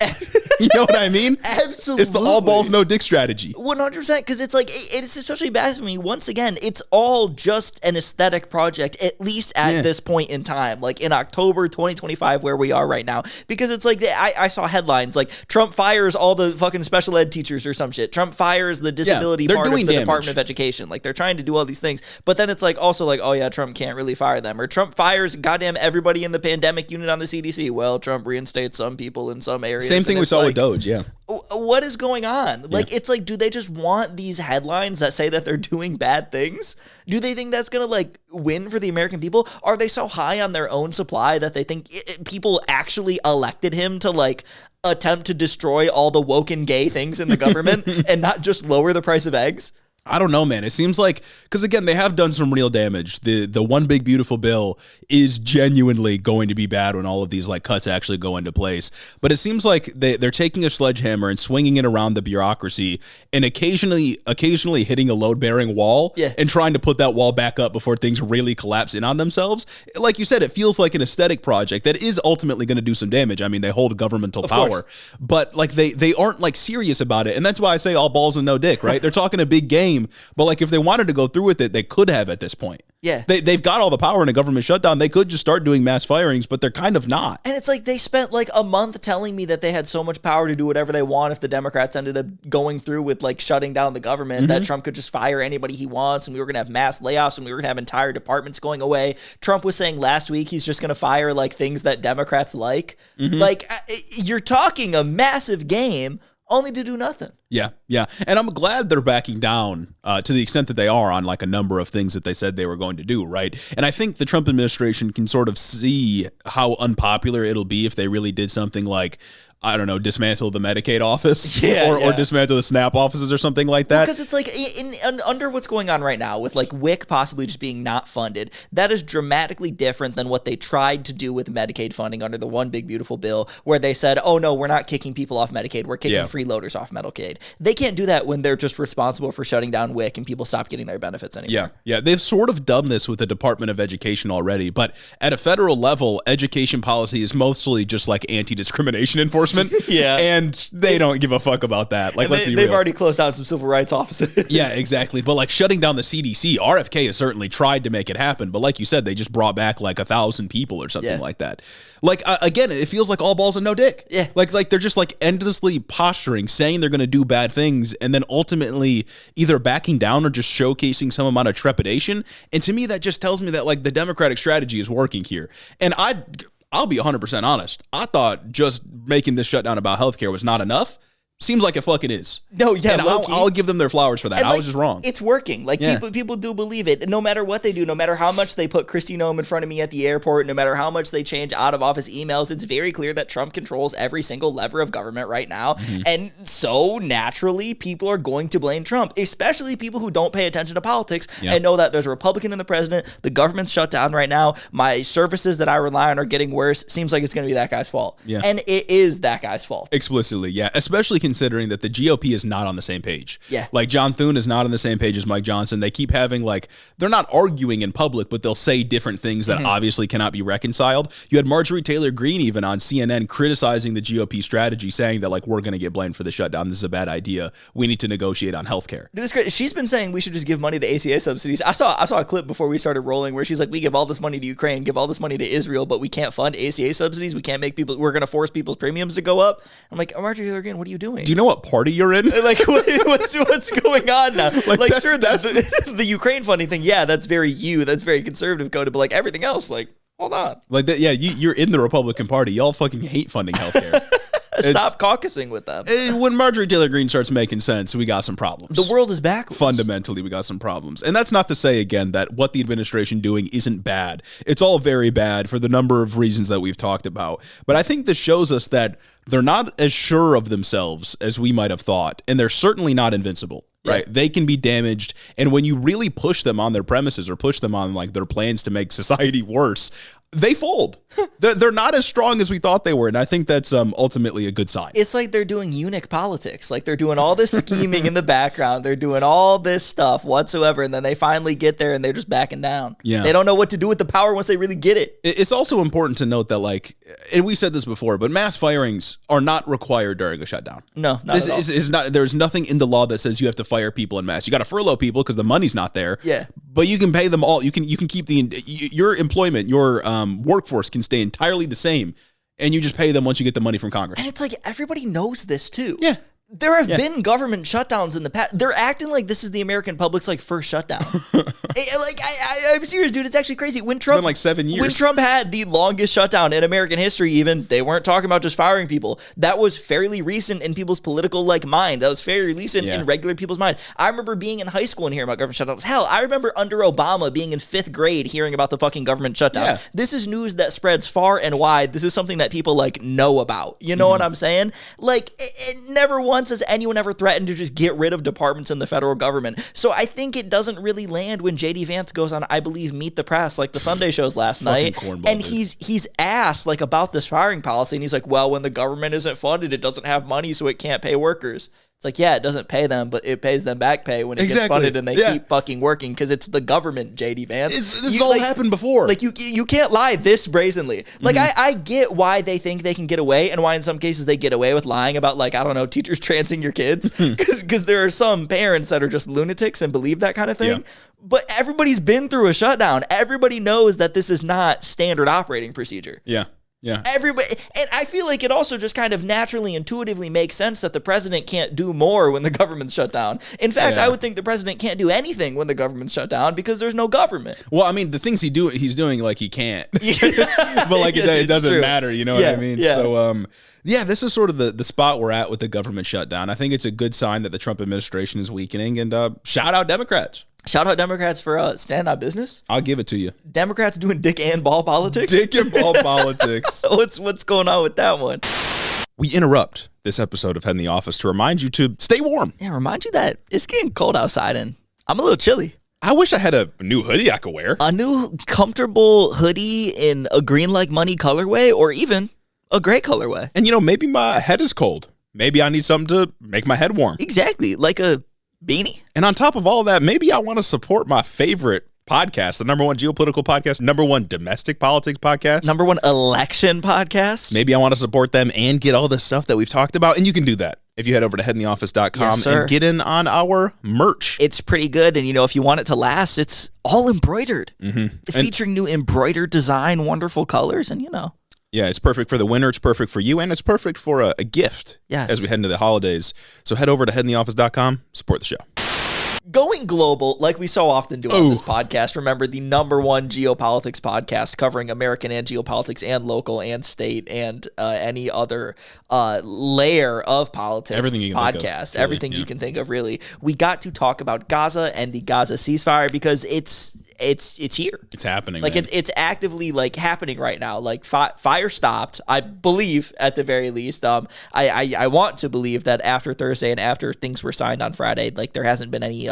You know what I mean? Absolutely. It's the all balls, no dick strategy. 100%, because it's like, it's especially bad for me. Once again, it's all just an aesthetic project, at least at this point in time, like in October 2025, where we are right now. Because it's like, I saw headlines like, Trump fires all the fucking special ed teachers or some shit. Trump fires the disability part of the Department of Education. Like, they're trying to do all these things. But then it's like, also like, oh yeah, Trump can't really fire them. Or Trump fires goddamn everybody in the pandemic unit on the CDC. Well, Trump reinstates some people in some areas. Same thing we saw with Doge, yeah. What is going on? Like, it's like, do they just want these headlines that say that they're doing bad things? Do they think that's going to, like, win for the American people? Are they so high on their own supply that they think people actually elected him to, like, attempt to destroy all the woke and gay things in the government and not just lower the price of eggs? I don't know, man. It seems like, because again, they have done some real damage. The one big beautiful bill is genuinely going to be bad when all of these like cuts actually go into place. But it seems like they're taking a sledgehammer and swinging it around the bureaucracy, and occasionally hitting a load-bearing wall and trying to put that wall back up before things really collapse in on themselves. Like you said, it feels like an aesthetic project that is ultimately going to do some damage. I mean, they hold governmental power, but like they aren't like serious about it, and that's why I say all balls and no dick. Right? They're talking a big game. But like, if they wanted to go through with it, they could have at this point. Yeah. They've got all the power in a government shutdown. They could just start doing mass firings, but they're kind of not. And it's like, they spent like a month telling me that they had so much power to do whatever they want if the Democrats ended up going through with like shutting down the government, that Trump could just fire anybody he wants, and we were going to have mass layoffs, and we were going to have entire departments going away. Trump was saying last week he's just going to fire like things that Democrats like. Like, you're talking a massive game only to do nothing. Yeah, yeah. And I'm glad they're backing down to the extent that they are on like a number of things that they said they were going to do, right? And I think the Trump administration can sort of see how unpopular it'll be if they really did something like, I don't know, dismantle the Medicaid office or dismantle the SNAP offices or something like that. Because it's like under what's going on right now with like WIC possibly just being not funded, that is dramatically different than what they tried to do with Medicaid funding under the One Big Beautiful Bill, where they said, oh no, we're not kicking people off Medicaid, we're kicking freeloaders off Medicaid. They can't do that when they're just responsible for shutting down WIC and people stop getting their benefits anymore. Yeah. They've sort of done this with the Department of Education already, but at a federal level, education policy is mostly just like anti-discrimination enforcement. And they don't give a fuck about that. Like, let's be real. They've already closed down some civil rights offices. Yeah, exactly. But like shutting down the CDC, RFK has certainly tried to make it happen. But like you said, they just brought back like 1,000 people or something like that. Like, again, it feels like all balls and no dick. Yeah. Like they're just like endlessly posturing, saying they're going to do bad things, and then ultimately either backing down or just showcasing some amount of trepidation. And to me, that just tells me that like the Democratic strategy is working here. And I'll be 100% honest. I thought just making this shutdown about healthcare was not enough. Seems like it fucking is. No, yeah, and I'll give them their flowers for that. And, I was just wrong. It's working. Like, people do believe it. No matter what they do, no matter how much they put Kristi Noem in front of me at the airport, no matter how much they change out of office emails, it's very clear that Trump controls every single lever of government right now. And so naturally, people are going to blame Trump, especially people who don't pay attention to politics and know that there's a Republican in the president. The government's shut down right now. My services that I rely on are getting worse. Seems like it's going to be that guy's fault. Yeah. And it is that guy's fault. Explicitly, yeah. Especially considering that the GOP is not on the same page. Yeah. Like, John Thune is not on the same page as Mike Johnson. They keep having, like, they're not arguing in public, but they'll say different things that obviously cannot be reconciled. You had Marjorie Taylor Greene even on CNN criticizing the GOP strategy, saying that, like, we're going to get blamed for the shutdown. This is a bad idea. We need to negotiate on healthcare. She's been saying we should just give money to ACA subsidies. I saw a clip before we started rolling where she's like, we give all this money to Ukraine, give all this money to Israel, but we can't fund ACA subsidies. We can't make people, we're going to force people's premiums to go up. I'm like, Marjorie Taylor Greene, what are you doing? Do you know what party you're in? Like, what's going on now? Like sure, the Ukraine funding thing, yeah, that's very very conservative coded, but like everything else, like, hold on. Like that, yeah, you're in the Republican Party. Y'all fucking hate funding healthcare. Stop caucusing with them. When Marjorie Taylor Greene starts making sense, we got some problems. The world is backwards. Fundamentally, we got some problems. And that's not to say, again, that what the administration doing isn't bad. It's all very bad for the number of reasons that we've talked about. But I think this shows us that they're not as sure of themselves as we might have thought. And they're certainly not invincible. Right. They can be damaged. And when you really push them on their premises or push them on like their plans to make society worse, they fold. They're not as strong as we thought they were. And I think that's ultimately a good sign. It's like they're doing eunuch politics. Like they're doing all this scheming in the background. They're doing all this stuff whatsoever. And then they finally get there and they're just backing down. Yeah. They don't know what to do with the power once they really get it. It's also important to note that, like, and we said this before, but mass firings are not required during a shutdown. No, not at all. Is not, there's nothing in the law that says you have to fire people en masse. You got to furlough people because the money's not there. Yeah. But you can pay them all. You can keep your employment, your workforce can stay entirely the same, and you just pay them once you get the money from Congress. And it's like everybody knows this too. Yeah. There have been government shutdowns in the past. They're acting like this is the American public's like first shutdown. I'm serious, dude. It's actually crazy. When Trump, it's been like 7 years. When Trump had the longest shutdown in American history, even they weren't talking about just firing people. That was fairly recent in people's political mind. That was fairly recent in regular people's mind. I remember being in high school and hearing about government shutdowns. Hell, I remember under Obama being in 5th grade hearing about the fucking government shutdown. Yeah. This is news that spreads far and wide. This is something that people know about. You know what I'm saying? Like, it never once has anyone ever threatened to just get rid of departments in the federal government. So I think it doesn't really land when JD Vance goes on, I believe, Meet the Press, like the Sunday shows last night, and he's asked about this firing policy, and he's like, well, when the government isn't funded, it doesn't have money, so it can't pay workers. It's like, yeah, it doesn't pay them, but it pays them back pay when it gets funded and they keep fucking working because it's the government, JD Vance. This has all happened before. Like, you can't lie this brazenly. Like, I get why they think they can get away and why in some cases they get away with lying about, like, I don't know, teachers transing your kids. Because there are some parents that are just lunatics and believe that kind of thing. Yeah. But everybody's been through a shutdown. Everybody knows that this is not standard operating procedure. Yeah. Yeah. Everybody, and I feel like it also just kind of naturally, intuitively makes sense that the president can't do more when the government's shut down. In fact, I would think the president can't do anything when the government's shut down because there's no government. Well, I mean, the things he's doing like he can't, but like it doesn't matter. You know what I mean? Yeah. So, this is sort of the spot we're at with the government shutdown. I think it's a good sign that the Trump administration is weakening, and shout out Democrats. Shout out Democrats for standing on business. I'll give it to you. Democrats doing dick and ball politics. Dick and ball politics. What's going on with that one? We interrupt this episode of Head in the Office to remind you to stay warm. Yeah, remind you that it's getting cold outside and I'm a little chilly. I wish I had a new hoodie I could wear. A new comfortable hoodie in a green like money colorway or even a gray colorway. And maybe my head is cold. Maybe I need something to make my head warm. Exactly. Like a beanie. And on top of all of that, maybe I want to support my favorite podcast, the #1 geopolitical podcast, #1 domestic politics podcast, #1 election podcast. Maybe I want to support them and get all the stuff that we've talked about. And you can do that if you head over to headintheoffice.com and get in on our merch. It's pretty good. And, if you want it to last, it's all embroidered. Featuring new embroidered design, wonderful colors, and Yeah, it's perfect for the winter, it's perfect for you, and it's perfect for a gift as we head into the holidays. So head over to headintheoffice.com, support the show. Going global, like we so often do on this podcast, remember the #1 geopolitics podcast covering American and geopolitics and local and state and any other layer of politics. Everything you can podcast, think of, really, everything you can think of, really. We got to talk about Gaza and the Gaza ceasefire because it's here. It's happening. Like man. it's actively like happening right now. Like fire stopped, I believe, at the very least. I want to believe that after Thursday and after things were signed on Friday, like there hasn't been any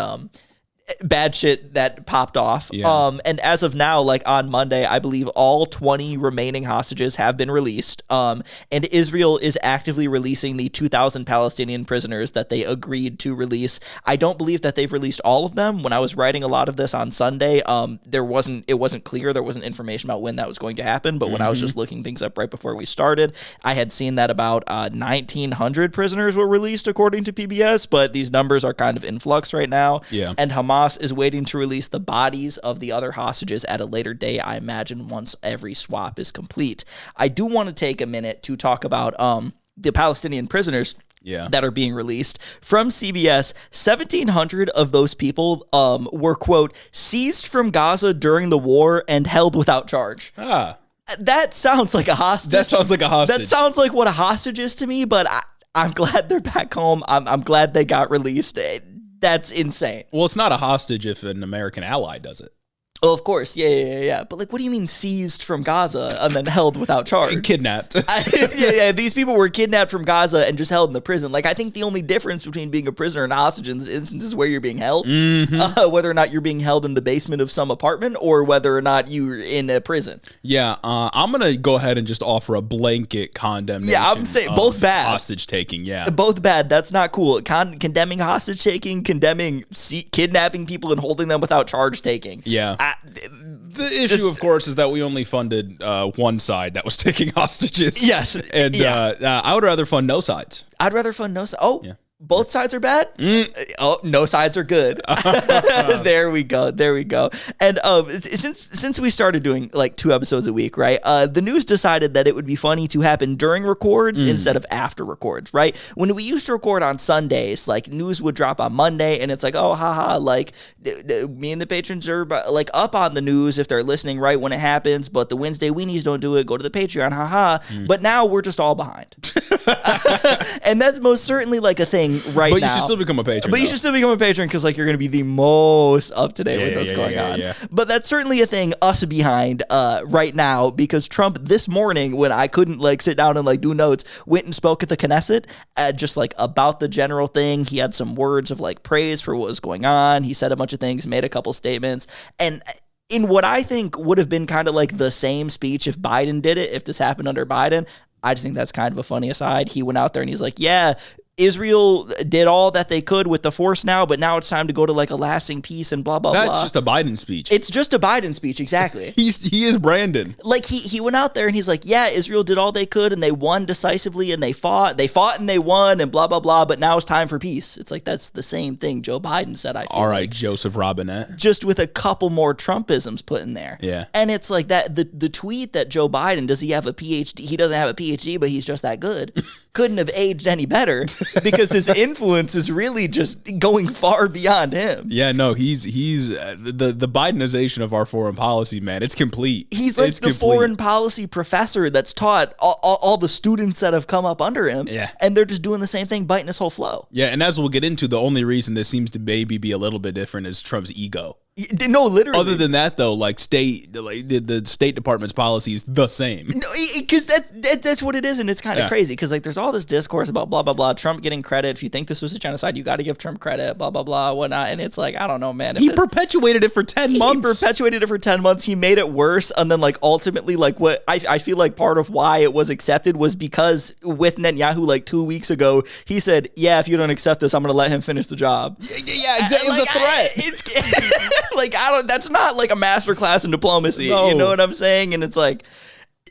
bad shit that popped off. Yeah. And as of now, like on Monday, I believe all 20 remaining hostages have been released. And Israel is actively releasing the 2,000 Palestinian prisoners that they agreed to release. I don't believe that they've released all of them. When I was writing a lot of this on Sunday, it wasn't clear. There wasn't information about when that was going to happen. But when I was just looking things up right before we started, I had seen that about 1,900 prisoners were released according to PBS. But these numbers are kind of in flux right now. Yeah. And Hamas is waiting to release the bodies of the other hostages at a later date, I imagine, once every swap is complete. I do want to take a minute to talk about the Palestinian prisoners that are being released. From CBS, 1,700 of those people were, quote, seized from Gaza during the war and held without charge. That sounds like a hostage. That sounds like a hostage. That sounds like what a hostage is to me, but I'm glad they're back home. I'm glad they got released. That's insane. Well, it's not a hostage if an American ally does it. Oh, of course. Yeah. But, like, what do you mean seized from Gaza and then held without charge? Kidnapped. Yeah. These people were kidnapped from Gaza and just held in the prison. Like, I think the only difference between being a prisoner and a hostage in this instance is where you're being held. Whether or not you're being held in the basement of some apartment or whether or not you're in a prison. Yeah. I'm going to go ahead and just offer a blanket condemnation. Yeah, I'm saying both bad. Hostage taking, yeah. Both bad. That's not cool. Condemning hostage taking, condemning kidnapping people and holding them without charge taking. Yeah. The issue, of course, is that we only funded one side that was taking hostages. Yes. And I would rather fund no sides. I'd rather fund no sides. Oh, yeah. Both sides are bad? Oh, no sides are good. There we go. And since we started doing like 2 episodes a week, right? The news decided that it would be funny to happen during records instead of after records, right? When we used to record on Sundays, like news would drop on Monday and it's like, oh, haha, like me and the patrons are like up on the news if they're listening right when it happens, but the Wednesday weenies don't do it. Go to the Patreon, haha. But now we're just all behind. And that's most certainly like a thing right now. But you should still become a patron. But you should still become a patron because like you're going to be the most up to date with what's going on. Yeah. But that's certainly a thing us behind right now because Trump this morning when I couldn't like sit down and like do notes went and spoke at the Knesset just like about the general thing. He had some words of like praise for what was going on. He said a bunch of things, made a couple statements, and in what I think would have been kind of like the same speech if Biden did it, if this happened under Biden. I just think that's kind of a funny aside. He went out there and he's like, yeah, Israel did all that they could with the force now, but now it's time to go to like a lasting peace and blah, blah, blah. That's just a Biden speech. It's just a Biden speech, exactly. He is Brandon. Like he went out there and he's like, yeah, Israel did all they could and they won decisively and they fought and they won and blah, blah, blah, but now it's time for peace. It's like that's the same thing Joe Biden said, I feel all right, like. Joseph Robinette. Just with a couple more Trumpisms put in there. Yeah. And it's like that the tweet that Joe Biden, does he have a PhD? He doesn't have a PhD, but he's just that good. Couldn't have aged any better because his influence is really just going far beyond him. Yeah, no, he's the Bidenization of our foreign policy, man. It's complete. He's like the foreign policy professor that's taught all the students that have come up under him. Yeah. And they're just doing the same thing, biting his whole flow. Yeah, and as we'll get into, the only reason this seems to maybe be a little bit different is Trump's ego. No, literally. Other than that, though, like the State Department's policy is the same. No, because that's what it is, and it's kind of crazy. Because like, there's all this discourse about blah blah blah, Trump getting credit. If you think this was a genocide, you got to give Trump credit. Blah blah blah, whatnot. And it's like, I don't know, man. He perpetuated it for 10 months. He made it worse, and then like ultimately, like what I feel like part of why it was accepted was because with Netanyahu, like 2 weeks ago, he said, "Yeah, if you don't accept this, I'm going to let him finish the job." Yeah, exactly. It was a threat. It's like that's not like a masterclass in diplomacy. No. You know what I'm saying? And it's like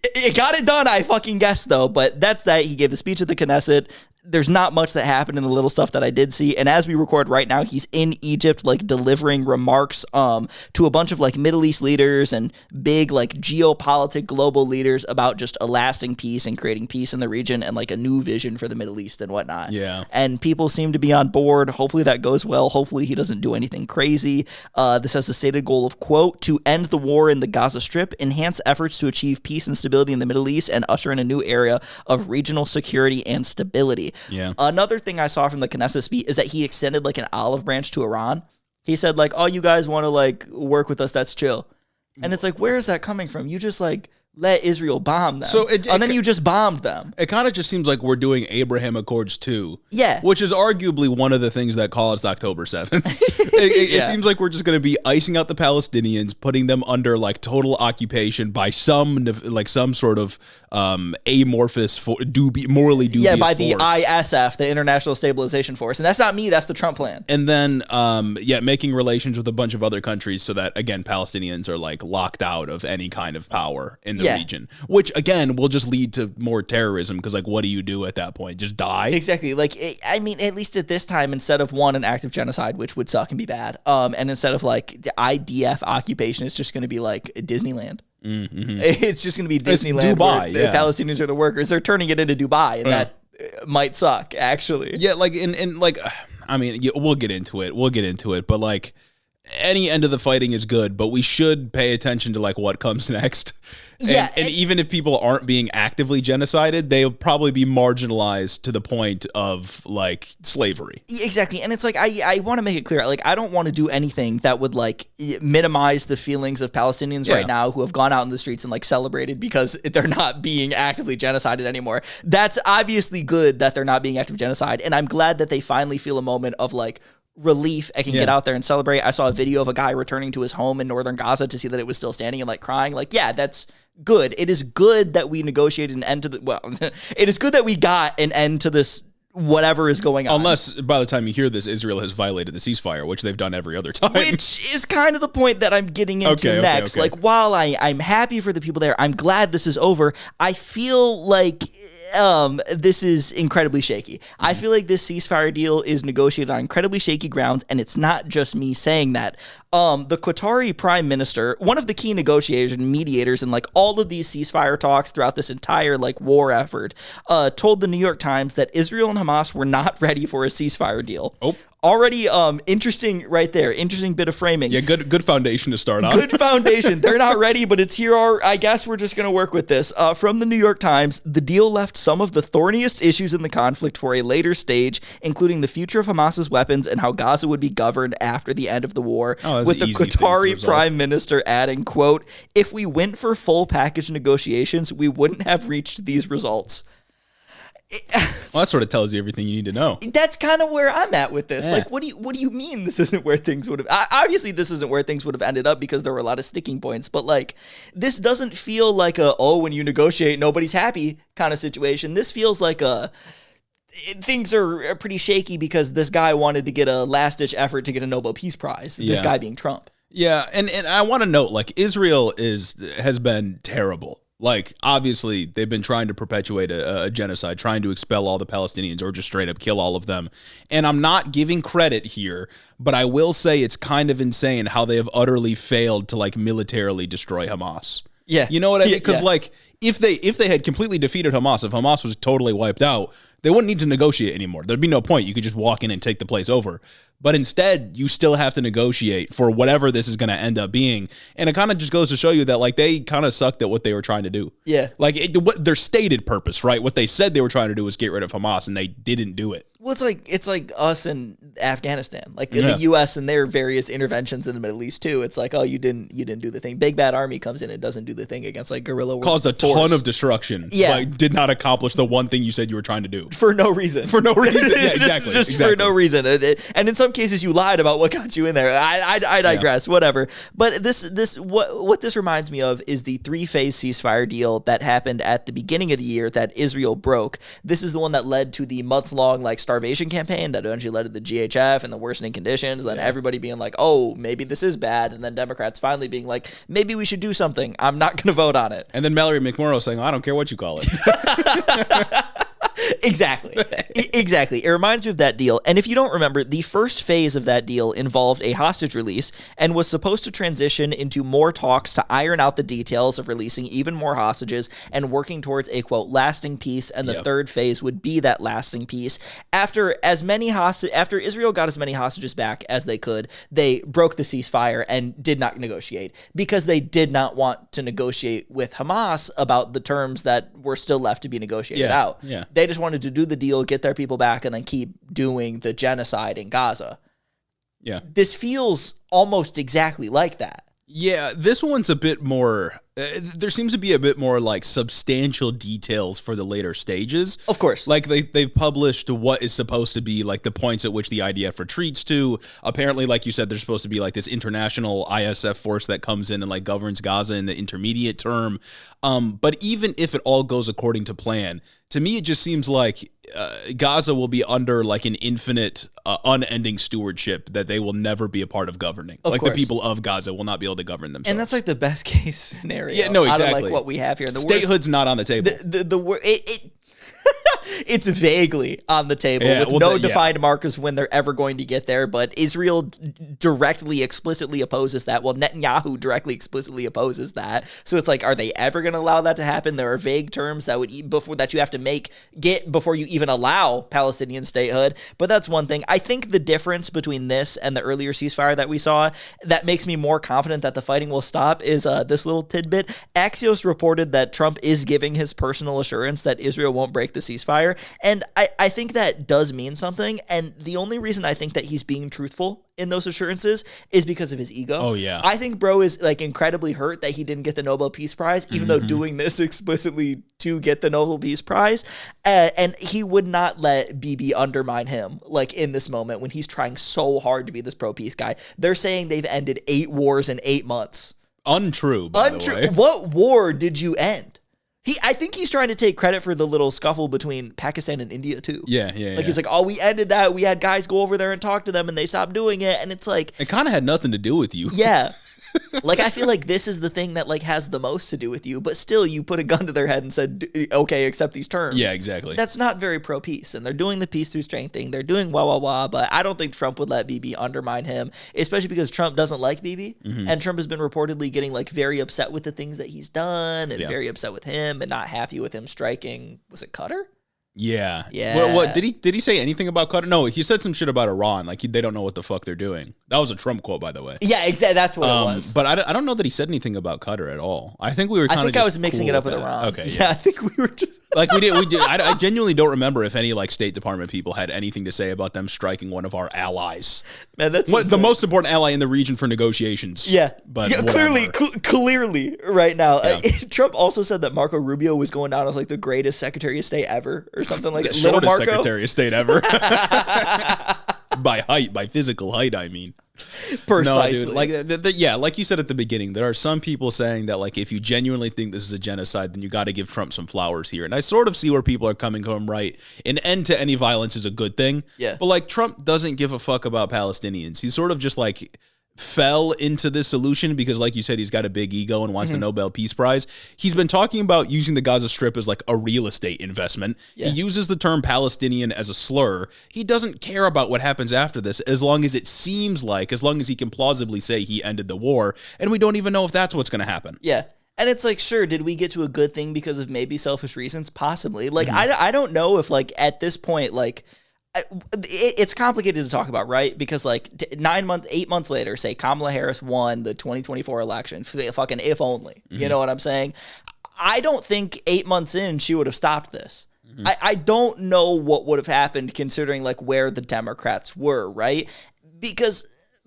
it got it done, I fucking guess though. But that's that. He gave the speech at the Knesset. there's not much that happened in the little stuff that I did see. And as we record right now, he's in Egypt, like delivering remarks to a bunch of like Middle East leaders and big like geopolitic global leaders about just a lasting peace and creating peace in the region and like a new vision for the Middle East and whatnot. Yeah. And people seem to be on board. Hopefully that goes well. Hopefully he doesn't do anything crazy. This has the stated goal of, quote, to end the war in the Gaza Strip, enhance efforts to achieve peace and stability in the Middle East, and usher in a new era of regional security and stability. Yeah. Another thing I saw from the Knesset speech is that he extended like an olive branch to Iran. He said like, oh, you guys want to like work with us, that's chill. And it's like, where is that coming from? You just like let Israel bomb them. And then you just bombed them. It kind of just seems like we're doing Abraham Accords 2. Yeah. Which is arguably one of the things that caused October 7th. It seems like we're just going to be icing out the Palestinians, putting them under like total occupation by some sort of amorphous, morally dubious Yeah, by the force. ISF, the International Stabilization Force. And that's not me, that's the Trump plan. And then, making relations with a bunch of other countries so that, again, Palestinians are like locked out of any kind of power in the region, which again will just lead to more terrorism because like what do you do at that point? Just die? Exactly. Like, I mean, at least at this time, instead of an act of genocide, which would suck and be bad, and instead of like the IDF occupation, it's just going to be like Disneyland. Mm-hmm. It's just going to be Disneyland. Dubai, where the Palestinians are the workers. They're turning it into Dubai, and that might suck, actually. Yeah, like in like, I mean, we'll get into it, but like any end of the fighting is good, but we should pay attention to like what comes next. And even if people aren't being actively genocided, they'll probably be marginalized to the point of like slavery. Exactly. And it's like, I want to make it clear, like, I don't want to do anything that would like minimize the feelings of Palestinians right now who have gone out in the streets and like celebrated because they're not being actively genocided anymore. That's obviously good that they're not being active genocide. And I'm glad that they finally feel a moment of like relief and can get out there and celebrate. I saw a video of a guy returning to his home in northern Gaza to see that it was still standing and like crying. Like, yeah, that's good. It is good that we negotiated an end to it is good that we got an end to this whatever is going on. Unless by the time you hear this, Israel has violated the ceasefire, which they've done every other time. Which is kind of the point that I'm getting into next. Okay. Like, while I'm happy for the people there, I'm glad this is over. I feel like this is incredibly shaky. I feel like this ceasefire deal is negotiated on incredibly shaky grounds, and it's not just me saying that. The Qatari prime minister, one of the key negotiators and mediators in like all of these ceasefire talks throughout this entire like war effort, told the New York Times that Israel and Hamas were not ready for a ceasefire deal. Oh. Already interesting right there. Interesting bit of framing. Yeah, good foundation to start on. Good foundation. They're not ready, but it's here. I guess we're just going to work with this. From the New York Times, the deal left some of the thorniest issues in the conflict for a later stage, including the future of Hamas's weapons and how Gaza would be governed after the end of the war, with the Qatari prime minister adding, quote, if we went for full package negotiations, we wouldn't have reached these results. Well, that sort of tells you everything you need to know. That's kind of where I'm at with this. Yeah. Like, what do you mean this isn't where things would have... Obviously, this isn't where things would have ended up because there were a lot of sticking points. But, like, this doesn't feel like when you negotiate, nobody's happy kind of situation. This feels like things are pretty shaky because this guy wanted to get a last-ditch effort to get a Nobel Peace Prize. This guy being Trump. Yeah, and I want to note, like, Israel has been terrible. Like, obviously, they've been trying to perpetuate a genocide, trying to expel all the Palestinians or just straight up kill all of them. And I'm not giving credit here, but I will say it's kind of insane how they have utterly failed to, like, militarily destroy Hamas. Yeah. You know what I mean? Because, like, if they had completely defeated Hamas, if Hamas was totally wiped out, they wouldn't need to negotiate anymore. There'd be no point. You could just walk in and take the place over. But instead, you still have to negotiate for whatever this is going to end up being. And it kind of just goes to show you that, like, they kind of sucked at what they were trying to do. Yeah. Like, their stated purpose, right? What they said they were trying to do was get rid of Hamas, and they didn't do it. Well, it's like us in Afghanistan, like in the U.S. and their various interventions in the Middle East too. It's like, oh, you didn't do the thing. Big bad army comes in and doesn't do the thing against like guerrilla war. Caused a ton of destruction. Yeah, like, did not accomplish the one thing you said you were trying to do for no reason. For no reason. Yeah, exactly. just exactly. for no reason. And in some cases, you lied about what got you in there. I digress. Yeah. Whatever. But what this reminds me of is the 3-phase ceasefire deal that happened at the beginning of the year that Israel broke. This is the one that led to the months-long like starvation campaign that eventually led to the GHF and the worsening conditions, then everybody being like, oh, maybe this is bad, and then Democrats finally being like, maybe we should do something. I'm not going to vote on it. And then Mallory McMorrow saying, I don't care what you call it. Exactly. Exactly. It reminds me of that deal. And if you don't remember, the first phase of that deal involved a hostage release and was supposed to transition into more talks to iron out the details of releasing even more hostages and working towards a, quote, lasting peace. And the third phase would be that lasting peace. After Israel got as many hostages back as they could, they broke the ceasefire and did not negotiate because they did not want to negotiate with Hamas about the terms that were still left to be negotiated out. Yeah. They just wanted to do the deal, get their people back, and then keep doing the genocide in Gaza. Yeah. This feels almost exactly like that. Yeah, this one's a bit more, there seems to be a bit more like substantial details for the later stages. Of course. Like they've published what is supposed to be like the points at which the IDF retreats to. Apparently, like you said, there's supposed to be like this international ISF force that comes in and like governs Gaza in the intermediate term. But even if it all goes according to plan, to me, it just seems like Gaza will be under like an infinite, unending stewardship that they will never be a part of governing. Of like course. the people of Gaza will not be able to govern themselves. And that's like the best case scenario. Yeah, no, exactly. Out of like what we have here. And the Statehood's not on the table. It's vaguely on the table with no defined markers when they're ever going to get there. But Israel directly, explicitly opposes that. Well, Netanyahu directly, explicitly opposes that. So it's like, are they ever going to allow that to happen? There are vague terms that would that you have to get before you even allow Palestinian statehood. But that's one thing. I think the difference between this and the earlier ceasefire that we saw that makes me more confident that the fighting will stop is this little tidbit. Axios reported that Trump is giving his personal assurance that Israel won't break the ceasefire. And I think that does mean something. And the only reason I think that he's being truthful in those assurances is because of his ego. Oh, yeah. I think bro is like incredibly hurt that he didn't get the Nobel Peace Prize, even though doing this explicitly to get the Nobel Peace Prize. And he would not let Bibi undermine him like in this moment when he's trying so hard to be this pro-peace guy. They're saying they've ended 8 wars in 8 months. Untrue, by the way. What war did you end? I think he's trying to take credit for the little scuffle between Pakistan and India too. Yeah. He's like, oh, we ended that. We had guys go over there and talk to them, and they stopped doing it. And it's like, it kind of had nothing to do with you. Yeah. Like, I feel like this is the thing that like has the most to do with you, but still you put a gun to their head and said, okay, accept these terms. Yeah, exactly. That's not very pro-peace. And they're doing the peace through strength thing. They're doing but I don't think Trump would let Bibi undermine him, especially because Trump doesn't like Bibi. And Trump has been reportedly getting like very upset with the things that he's done and very upset with him and not happy with him striking, was it Qatar? Yeah. Yeah. What did he say anything about Qatar? No, he said some shit about Iran. Like they don't know what the fuck they're doing. That was a Trump quote, by the way. Yeah, exactly. That's what it was. But I don't know that he said anything about Qatar at all. I think we were. I think I was mixing it up with Iran. Okay. Yeah, I think we were just like we did. I genuinely don't remember if any like State Department people had anything to say about them striking one of our allies. Man, that's the most important ally in the region for negotiations. Yeah, but clearly, right now. Yeah. Trump also said that Marco Rubio was going down as like the greatest Secretary of State ever, or something like that. Shortest Secretary of State ever. By physical height, I mean. Precisely. No, dude, like you said at the beginning, there are some people saying that like if you genuinely think this is a genocide, then you got to give Trump some flowers here. And I sort of see where people are coming from, right? An end to any violence is a good thing. Yeah. But like Trump doesn't give a fuck about Palestinians. He's sort of just like fell into this solution because, like you said, he's got a big ego and wants the Nobel Peace Prize. He's been talking about using the Gaza Strip as like a real estate investment. Yeah. He uses the term Palestinian as a slur. He doesn't care about what happens after this as long as he can plausibly say he ended the war. And we don't even know if that's what's going to happen. Yeah. And it's like, sure, did we get to a good thing because of maybe selfish reasons? Possibly. Like, I don't know if like at this point, like, it's complicated to talk about, right? Because like 8 months later, say Kamala Harris won the 2024 election, fucking if only, you know what I'm saying? I don't think 8 months in she would have stopped this. I don't know what would have happened considering like where the Democrats were, right? Because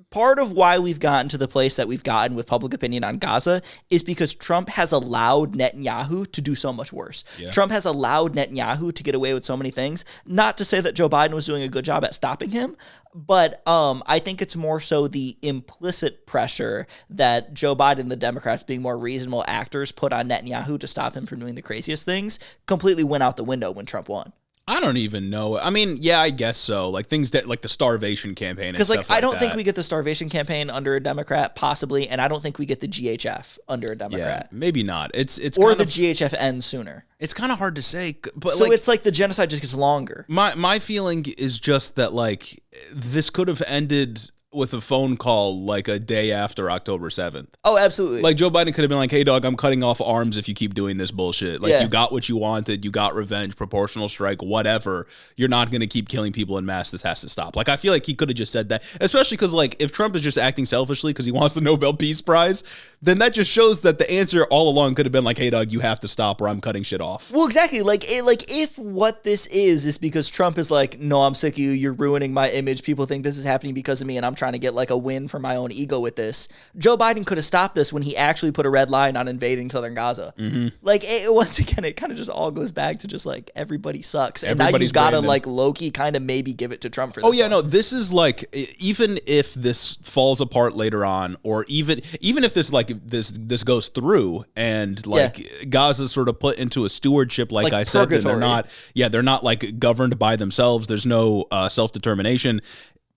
part of why we've gotten to the place that we've gotten with public opinion on Gaza is because Trump has allowed Netanyahu to do so much worse. Yeah. Trump has allowed Netanyahu to get away with so many things. Not to say that Joe Biden was doing a good job at stopping him, but I think it's more so the implicit pressure that Joe Biden and the Democrats, being more reasonable actors, put on Netanyahu to stop him from doing the craziest things completely went out the window when Trump won. I don't even know. I mean, yeah, I guess so. Like things that like the starvation campaign. Because like I don't think we get the starvation campaign under a Democrat, possibly, and I don't think we get the GHF under a Democrat. Yeah, maybe not. It's or kind the of, GHF ends sooner. It's kind of hard to say. But so like, it's like the genocide just gets longer. My feeling is just that like this could have ended with a phone call like a day after October 7th. Oh, absolutely. Like Joe Biden could have been like, hey, dog, I'm cutting off arms if you keep doing this bullshit. Like you got what you wanted. You got revenge, proportional strike, whatever. You're not going to keep killing people in mass. This has to stop. Like I feel like he could have just said that, especially because like if Trump is just acting selfishly because he wants the Nobel Peace Prize, then that just shows that the answer all along could have been like, hey, dog, you have to stop or I'm cutting shit off. Well, exactly. Like if what this is because Trump is like, no, I'm sick of you. You're ruining my image. People think this is happening because of me and I'm trying to get like a win for my own ego with this. Joe Biden could have stopped this when he actually put a red line on invading southern Gaza. Like once again, it kind of just all goes back to just like everybody sucks. And now you gotta like low-key kind of maybe give it to Trump for this. Oh yeah, no, this is like, even if this falls apart later on, or even if this like this goes through and like Gaza's sort of put into a stewardship, like I said, they're not like governed by themselves. There's no self-determination.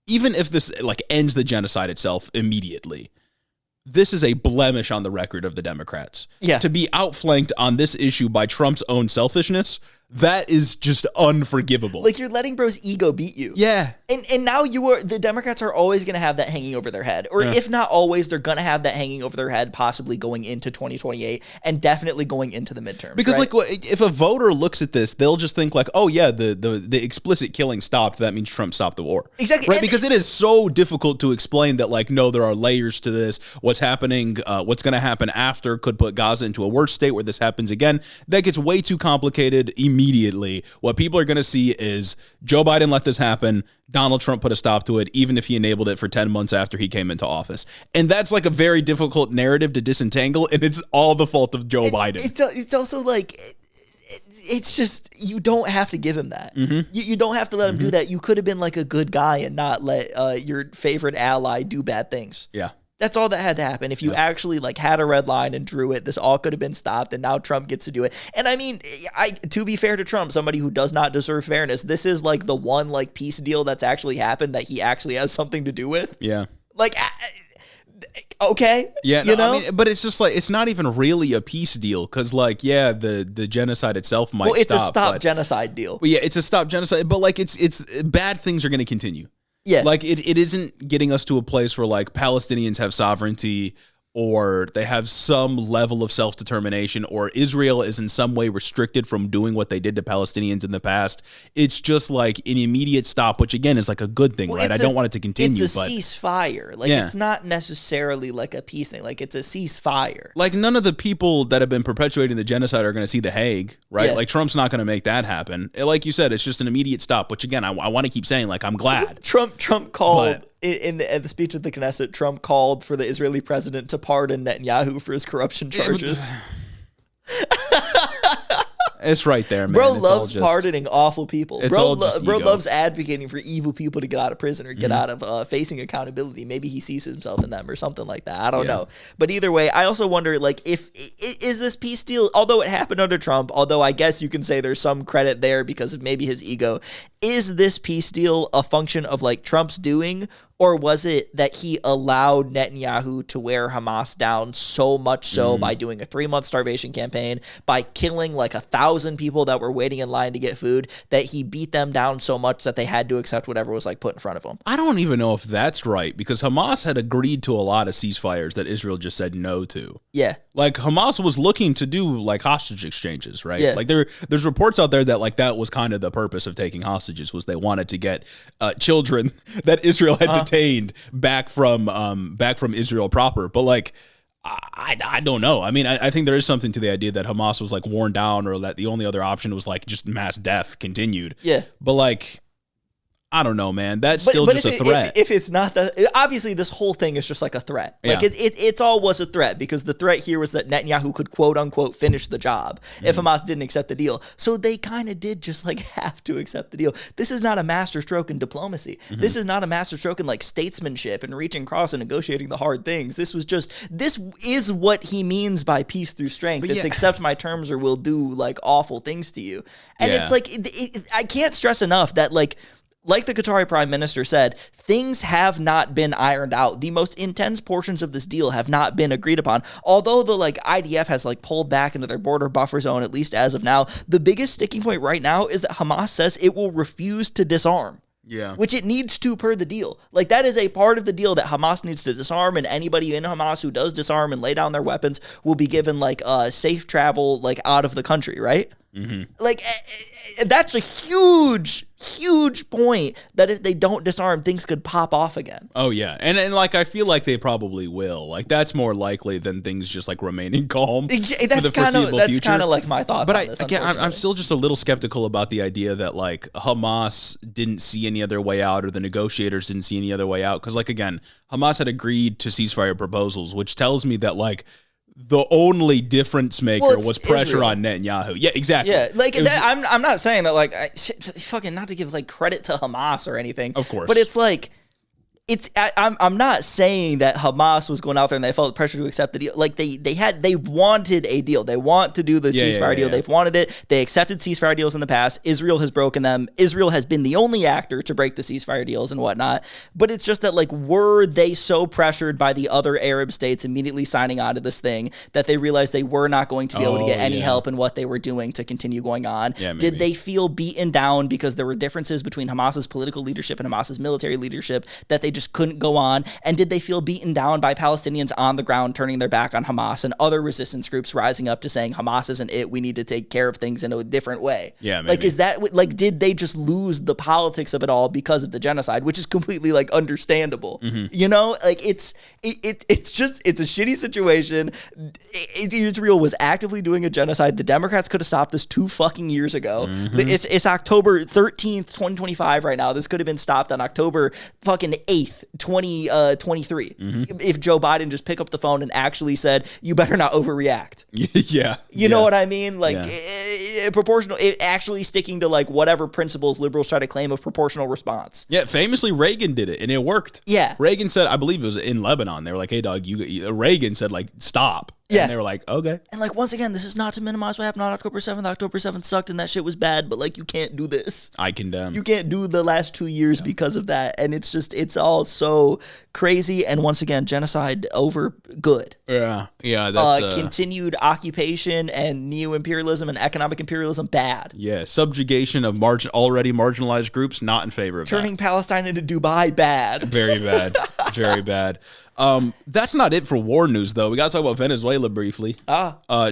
Even if this like ends the genocide itself immediately, this is a blemish on the record of the Democrats. Yeah. To be outflanked on this issue by Trump's own selfishness, that is just unforgivable. Like you're letting bro's ego beat you. Yeah. And now the Democrats are always going to have that hanging over their head. Or if not always, they're going to have that hanging over their head, possibly going into 2028 and definitely going into the midterms. Because right? like if a voter looks at this, they'll just think like, oh yeah, the explicit killing stopped. That means Trump stopped the war. Exactly. Right? Because it is so difficult to explain that like, no, there are layers to this. What's happening, what's going to happen after could put Gaza into a worse state where this happens again. That gets way too complicated immediately. What people are going to see is Joe Biden let this happen. Donald Trump put a stop to it, even if he enabled it for 10 months after he came into office. And that's like a very difficult narrative to disentangle, and it's all the fault of Joe Biden. It's also like, it's just, you don't have to give him that. You don't have to let him do that. You could have been like a good guy and not let your favorite ally do bad things. Yeah. That's all that had to happen. If you actually like had a red line and drew it, this all could have been stopped, and now Trump gets to do it. And I mean, to be fair to Trump, somebody who does not deserve fairness, this is like the one like peace deal that's actually happened that he actually has something to do with. Yeah. Like, okay. Yeah, you know? I mean, but it's just like, it's not even really a peace deal because like, yeah, the genocide itself might stop. Well, it's a stop genocide deal. Yeah, it's a stop genocide, but like it's bad things are going to continue. Yeah. Like it isn't getting us to a place where like Palestinians have sovereignty or they have some level of self-determination or Israel is in some way restricted from doing what they did to Palestinians in the past. It's just like an immediate stop, which again is like a good thing, right? I don't want it to continue. It's a ceasefire. Like it's not necessarily like a peace thing. Like it's a ceasefire. Like none of the people that have been perpetuating the genocide are going to see The Hague, right? Yeah. Like Trump's not going to make that happen. Like you said, it's just an immediate stop, which again, I want to keep saying like, I'm glad. Trump called in the speech at the Knesset, Trump called for the Israeli president to pardon Netanyahu for his corruption charges. It's right there, man. Bro it's loves pardoning awful people. Bro loves advocating for evil people to get out of prison or get out of facing accountability. Maybe he sees himself in them or something like that. I don't know. But either way, I also wonder, like, is this peace deal, although it happened under Trump, although I guess you can say there's some credit there because of maybe his ego, is this peace deal a function of, like, Trump's doing, or was it that he allowed Netanyahu to wear Hamas down so much so by doing a 3-month starvation campaign, by killing like 1,000 people that were waiting in line to get food, that he beat them down so much that they had to accept whatever was like put in front of them? I don't even know if that's right because Hamas had agreed to a lot of ceasefires that Israel just said no to. Yeah. Like Hamas was looking to do like hostage exchanges, right? Yeah. Like there's reports out there that like that was kind of the purpose of taking hostages was they wanted to get children that Israel had detained back from Israel proper. But like I don't know. I mean, I think there is something to the idea that Hamas was like worn down or that the only other option was like just mass death continued. Yeah. But like I don't know, man. That's still just a threat. If it's not that, obviously this whole thing is just like a threat. Like it's all was a threat, because the threat here was that Netanyahu could quote unquote finish the job if Hamas didn't accept the deal. So they kind of did just like have to accept the deal. This is not a master stroke in diplomacy. This is not a master stroke in like statesmanship and reaching across and negotiating the hard things. This is what he means by peace through strength. It's accept my terms or we'll do like awful things to you. And it's like, I can't stress enough that like the Qatari prime minister said, things have not been ironed out. The most intense portions of this deal have not been agreed upon. Although the like IDF has like pulled back into their border buffer zone, at least as of now, the biggest sticking point right now is that Hamas says it will refuse to disarm. Yeah. Which it needs to per the deal. Like that is a part of the deal that Hamas needs to disarm, and anybody in Hamas who does disarm and lay down their weapons will be given like safe travel like out of the country, right? Like that's a huge point that if they don't disarm, things could pop off again. Oh yeah, and like I feel like they probably will. Like that's more likely than things just like remaining calm. That's kind of like my thoughts. But on this, I'm still just a little skeptical about the idea that like Hamas didn't see any other way out, or the negotiators didn't see any other way out. Because like again, Hamas had agreed to ceasefire proposals, which tells me that like the only difference maker was pressure on Netanyahu. Yeah, exactly. Yeah, like I'm not saying that like fucking not to give like credit to Hamas or anything. Of course, but it's like I'm not saying that Hamas was going out there and they felt pressure to accept the deal. Like they wanted a deal. They want to do the ceasefire deal. They've wanted it. They accepted ceasefire deals in the past. Israel has broken them. Israel has been the only actor to break the ceasefire deals and whatnot. But it's just that like, were they so pressured by the other Arab states immediately signing on to this thing that they realized they were not going to be able to get any help in what they were doing to continue going on? Yeah, did they feel beaten down because there were differences between Hamas's political leadership and Hamas's military leadership that they just couldn't go on? And did they feel beaten down by Palestinians on the ground turning their back on Hamas and other resistance groups rising up to saying Hamas isn't it, we need to take care of things in a different way? Yeah, maybe. Like, is that like, did they just lose the politics of it all because of the genocide, which is completely like understandable? You know, like it's a shitty situation. Israel was actively doing a genocide. The Democrats could have stopped this 2 fucking years ago. It's October 13th, 2025 right now. This could have been stopped on October fucking 8th, 2023. If Joe Biden just picked up the phone and actually said, you better not overreact. You know what I mean? Like proportional, actually sticking to like whatever principles liberals try to claim of proportional response. Yeah, famously Reagan did it and it worked. Yeah. Reagan said, I believe it was in Lebanon, they were like, hey dog, Reagan said like, stop. Yeah. And they were like, okay. And like, once again, this is not to minimize what happened on October 7th. October 7th sucked and that shit was bad, but like, you can't do this. I condemn. You can't do the last 2 years because of that. And it's just, it's all so crazy. And once again, genocide over good. Yeah. That's continued occupation and neo-imperialism and economic imperialism, bad. Yeah. Subjugation of already marginalized groups, not in favor of Turning Palestine into Dubai, bad. Very bad. Very bad. That's not it for war news, though. We got to talk about Venezuela briefly.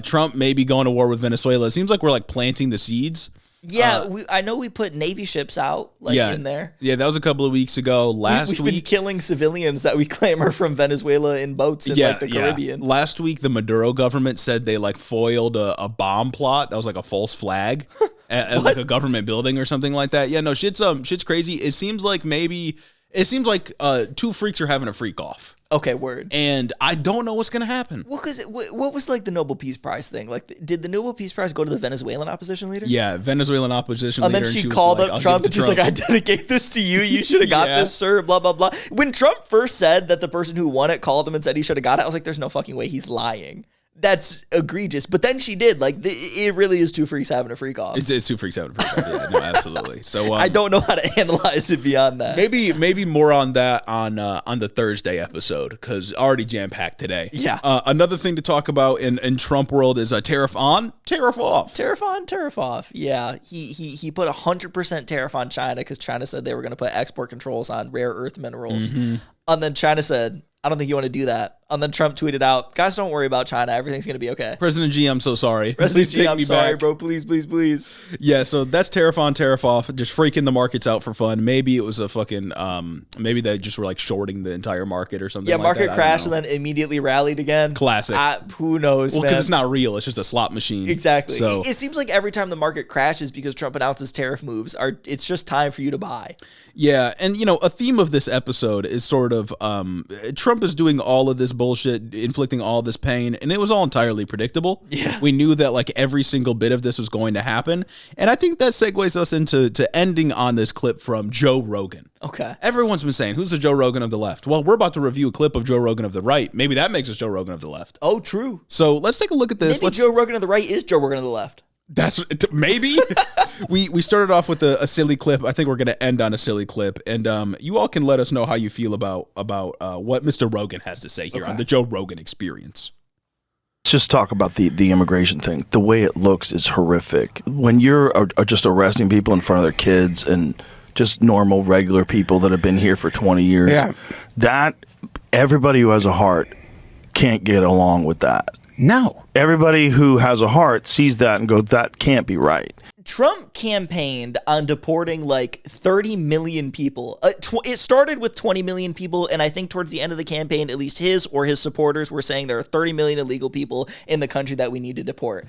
Trump may be going to war with Venezuela. It seems like we're like planting the seeds. Yeah, I know we put Navy ships out in there. Yeah, that was a couple of weeks ago. We've been killing civilians that we claim are from Venezuela in boats in like the Caribbean. Last week, the Maduro government said they like foiled a bomb plot that was like a false flag at like a government building or something like that. Yeah, no, shit's crazy. It seems like two freaks are having a freak off. Okay, word. And I don't know what's going to happen. Well, because what was like the Nobel Peace Prize thing? Like, did the Nobel Peace Prize go to the Venezuelan opposition leader? Yeah, Venezuelan opposition leader. And then she called up Trump and she's like, I dedicate this to you. You should have got this, sir, blah, blah, blah. When Trump first said that the person who won it called him and said he should have got it, I was like, there's no fucking way he's lying. That's egregious. But then she did. Like, it really is two freaks having a freak off. It's two freaks having a freak off. Yeah, no, absolutely. So I don't know how to analyze it beyond that. Maybe more on that on the Thursday episode, because already jam packed today. Yeah. Another thing to talk about in Trump world is a tariff on, tariff off. Tariff on, tariff off. Yeah. He put 100% tariff on China because China said they were going to put export controls on rare earth minerals. And then China said, I don't think you want to do that. And then Trump tweeted out, guys, don't worry about China. Everything's going to be okay. President G, I'm so sorry. President Please G, take I'm me sorry, back. bro. Please, please, please. Yeah, so that's tariff on, tariff off, just freaking the markets out for fun. Maybe it was a fucking, maybe they just were like shorting the entire market or something. Yeah, like market that. crashed and then immediately rallied again. Classic. Who knows, Well, man? because it's not real. It's just a slot machine. Exactly. So It seems like every time the market crashes because Trump announces tariff moves, it's just time for you to buy. yeah, and a theme of this episode is sort of Trump is doing all of this bullshit, inflicting all this pain, and it was all entirely predictable. Yeah. We knew that like every single bit of this was going to happen, and I think that segues us into ending on this clip from Joe Rogan. Okay. Everyone's been saying, who's the Joe Rogan of the left? Well, we're about to review a clip of Joe Rogan of the right. Maybe that makes us Joe Rogan of the left. Oh, true. So let's take a look at this. Maybe Joe Rogan of the right is Joe Rogan of the left. That's maybe. we started off with a silly clip. I think we're going to end on a silly clip, and you all can let us know how you feel about what Mr. Rogan has to say here on the Joe Rogan Experience. Let's just talk about the immigration thing. The way it looks is horrific. When you're just arresting people in front of their kids and just normal, regular people that have been here for 20 years, that everybody who has a heart can't get along with that. No. Everybody who has a heart sees that and goes, that can't be right. Trump campaigned on deporting like 30 million people. It started with 20 million people, and I think towards the end of the campaign, at least his or his supporters were saying there are 30 million illegal people in the country that we need to deport.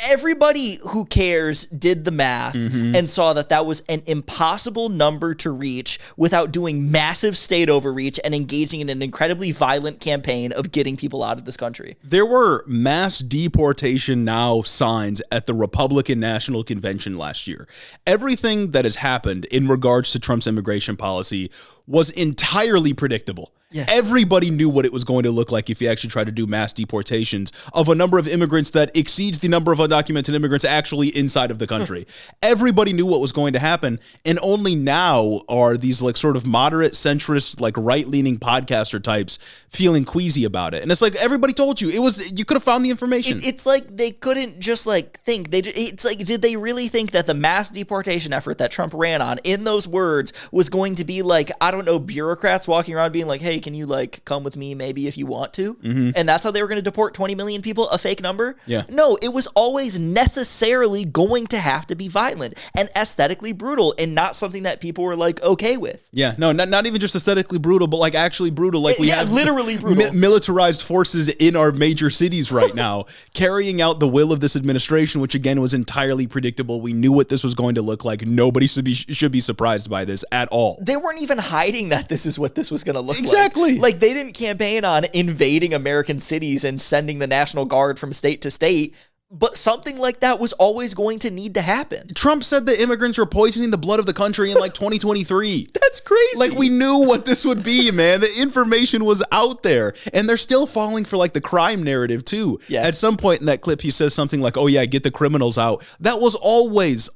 Everybody who cares did the math and saw that was an impossible number to reach without doing massive state overreach and engaging in an incredibly violent campaign of getting people out of this country. There were mass deportation now signs at the Republican National Convention last year. Everything that has happened in regards to Trump's immigration policy was entirely predictable. Yeah. Everybody knew what it was going to look like if you actually try to do mass deportations of a number of immigrants that exceeds the number of undocumented immigrants actually inside of the country. Everybody knew what was going to happen, and only now are these like sort of moderate centrist, like right-leaning podcaster types feeling queasy about it. And it's like, everybody told you. You could have found the information. It's like they couldn't just like think. It's like, did they really think that the mass deportation effort that Trump ran on in those words was going to be like, I don't know, bureaucrats walking around being like, hey, can you like come with me maybe if you want to? And that's how they were going to deport 20 million people, a fake number? Yeah. No, it was always necessarily going to have to be violent and aesthetically brutal and not something that people were like okay with. Yeah, no, not even just aesthetically brutal, but like actually brutal. Like we have literally brutal. Militarized forces in our major cities right now carrying out the will of this administration, which again was entirely predictable. We knew what this was going to look like. Nobody should be surprised by this at all. They weren't even hiding that this is what this was going to look like. Exactly. Like they didn't campaign on invading American cities and sending the National Guard from state to state. But something like that was always going to need to happen. Trump said the immigrants were poisoning the blood of the country in like 2023. That's crazy. Like we knew what this would be, man. The information was out there, and they're still falling for like the crime narrative too. Yeah. At some point in that clip, he says something like, "Oh yeah, get the criminals out." That was always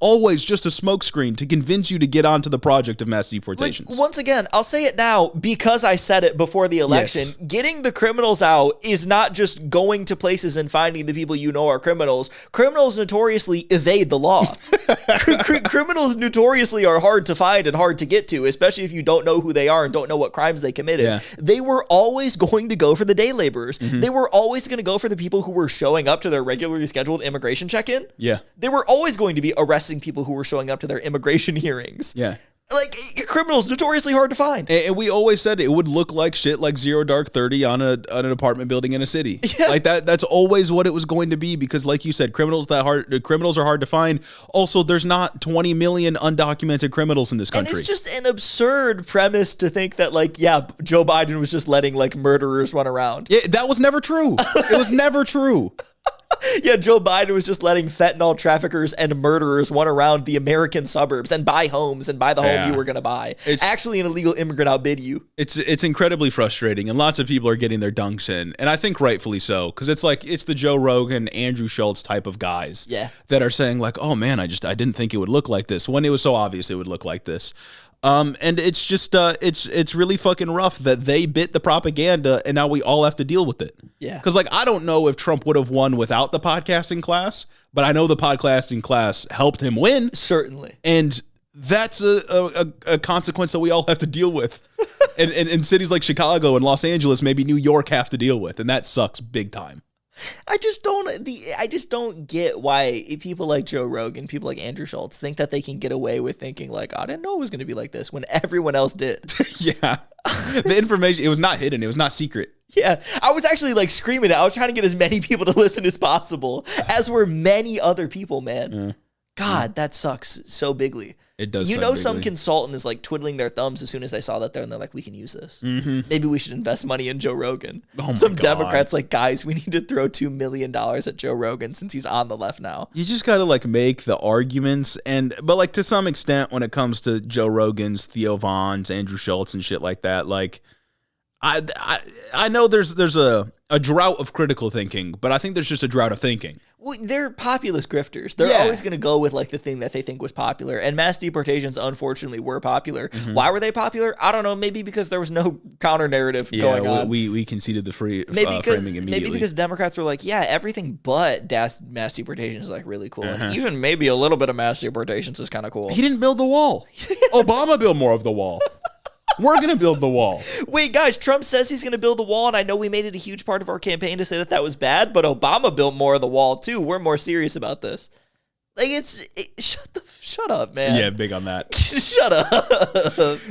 just a smokescreen to convince you to get onto the project of mass deportations. Like, once again, I'll say it now because I said it before the election. Yes. Getting the criminals out is not just going to places and finding the people you know are criminals. Criminals notoriously evade the law. Criminals notoriously are hard to find and hard to get to, especially if you don't know who they are and don't know what crimes they committed. Yeah. They were always going to go for the day laborers. They were always going to go for the people who were showing up to their regularly scheduled immigration check-in. Yeah. They were always going to be arresting people who were showing up to their immigration hearings. Yeah. Like, criminals notoriously hard to find. And we always said it would look like shit like Zero Dark 30 on an apartment building in a city. Yeah. Like that's always what it was going to be, because like you said, criminals are hard to find. Also, there's not 20 million undocumented criminals in this country. And it's just an absurd premise to think that, like, yeah, Joe Biden was just letting, like, murderers run around. Yeah, that was never true. It was never true. Yeah, Joe Biden was just letting fentanyl traffickers and murderers run around the American suburbs and buy homes and buy the home you were going to buy. Actually, an illegal immigrant outbid you. It's incredibly frustrating, and lots of people are getting their dunks in, and I think rightfully so, because it's like it's the Joe Rogan, Andrew Schultz type of guys that are saying like, oh man, I didn't think it would look like this, when it was so obvious it would look like this. And it's just it's really fucking rough that they bit the propaganda and now we all have to deal with it. Yeah. Because like I don't know if Trump would have won without the podcasting class, but I know the podcasting class helped him win. Certainly. And that's a consequence that we all have to deal with. and cities like Chicago and Los Angeles, maybe New York, have to deal with, and that sucks big time. I just don't get why people like Joe Rogan, people like Andrew Schultz think that they can get away with thinking like, I didn't know it was going to be like this when everyone else did. Yeah. The information, it was not hidden. It was not secret. Yeah. I was actually like screaming it. I was trying to get as many people to listen as possible, as were many other people, man. Yeah. God, that sucks so bigly. It does. You know, some consultant is like twiddling their thumbs as soon as they saw that there, and they're like, we can use this. Mm-hmm. Maybe we should invest money in Joe Rogan. Oh my Some God. Democrats like, guys, we need to throw $2 million at Joe Rogan since he's on the left now. You just got to like make the arguments, but like to some extent when it comes to Joe Rogan's, Theo Von's, Andrew Schultz and shit like that, like I know there's a drought of critical thinking, but I think there's just a drought of thinking. Well, they're populist grifters. They're always going to go with like the thing that they think was popular. And mass deportations, unfortunately, were popular. Mm-hmm. Why were they popular? I don't know. Maybe because there was no counter narrative going on. We conceded the framing immediately. Maybe because Democrats were like, yeah, everything but mass deportations is like really cool. And even maybe a little bit of mass deportations is kind of cool. He didn't build the wall. Obama built more of the wall. We're going to build the wall. Wait, guys, Trump says he's going to build the wall, and I know we made it a huge part of our campaign to say that was bad, but Obama built more of the wall, too. We're more serious about this. Like, shut up, man. Yeah, big on that. Shut up.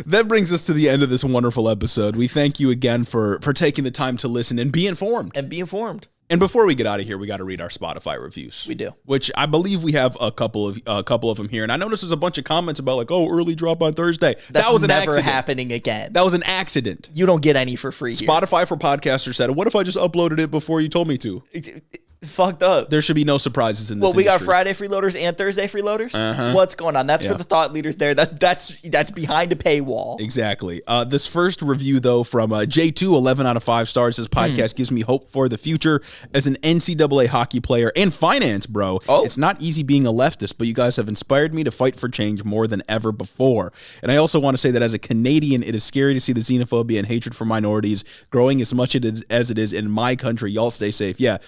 That brings us to the end of this wonderful episode. We thank you again for taking the time to listen and be informed. And before we get out of here, we got to read our Spotify reviews. We do. Which I believe we have a couple of them here. And I noticed there's a bunch of comments about like, oh, early drop on Thursday. That was never accident. happening again. That was an accident. You don't get any for free here. Spotify for Podcasters said, what if I just uploaded it before you told me to? Fucked up. There should be no surprises in this industry. We got Friday freeloaders and Thursday freeloaders. What's going on? That's for the thought leaders there. That's behind a paywall. Exactly. This first review though from J2, 11 out of 5 stars. This podcast gives me hope for the future as an NCAA hockey player and finance bro. It's not easy being a leftist, but you guys have inspired me to fight for change more than ever before. And I also want to say that as a Canadian, it is scary to see the xenophobia and hatred for minorities growing as much as it is in my country. Y'all stay safe. Yeah,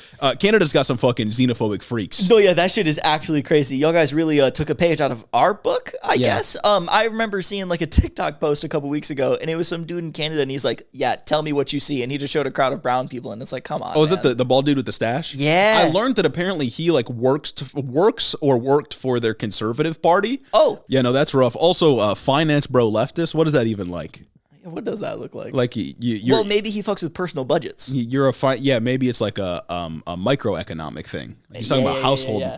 Canada's got some fucking xenophobic freaks. No, yeah, that shit is actually crazy. Y'all guys really took a page out of our book, I guess. I remember seeing like a TikTok post a couple weeks ago, and it was some dude in Canada, and he's like, yeah, tell me what you see. And he just showed a crowd of brown people, and it's like, come on. Oh, is it the bald dude with the stash? Yeah. I learned that apparently he like worked for their conservative party. Oh. Yeah, no, that's rough. Also, finance bro leftist. What is that even like? What does that look like? Like well, maybe he fucks with personal budgets. You're maybe it's like a microeconomic thing. He's talking about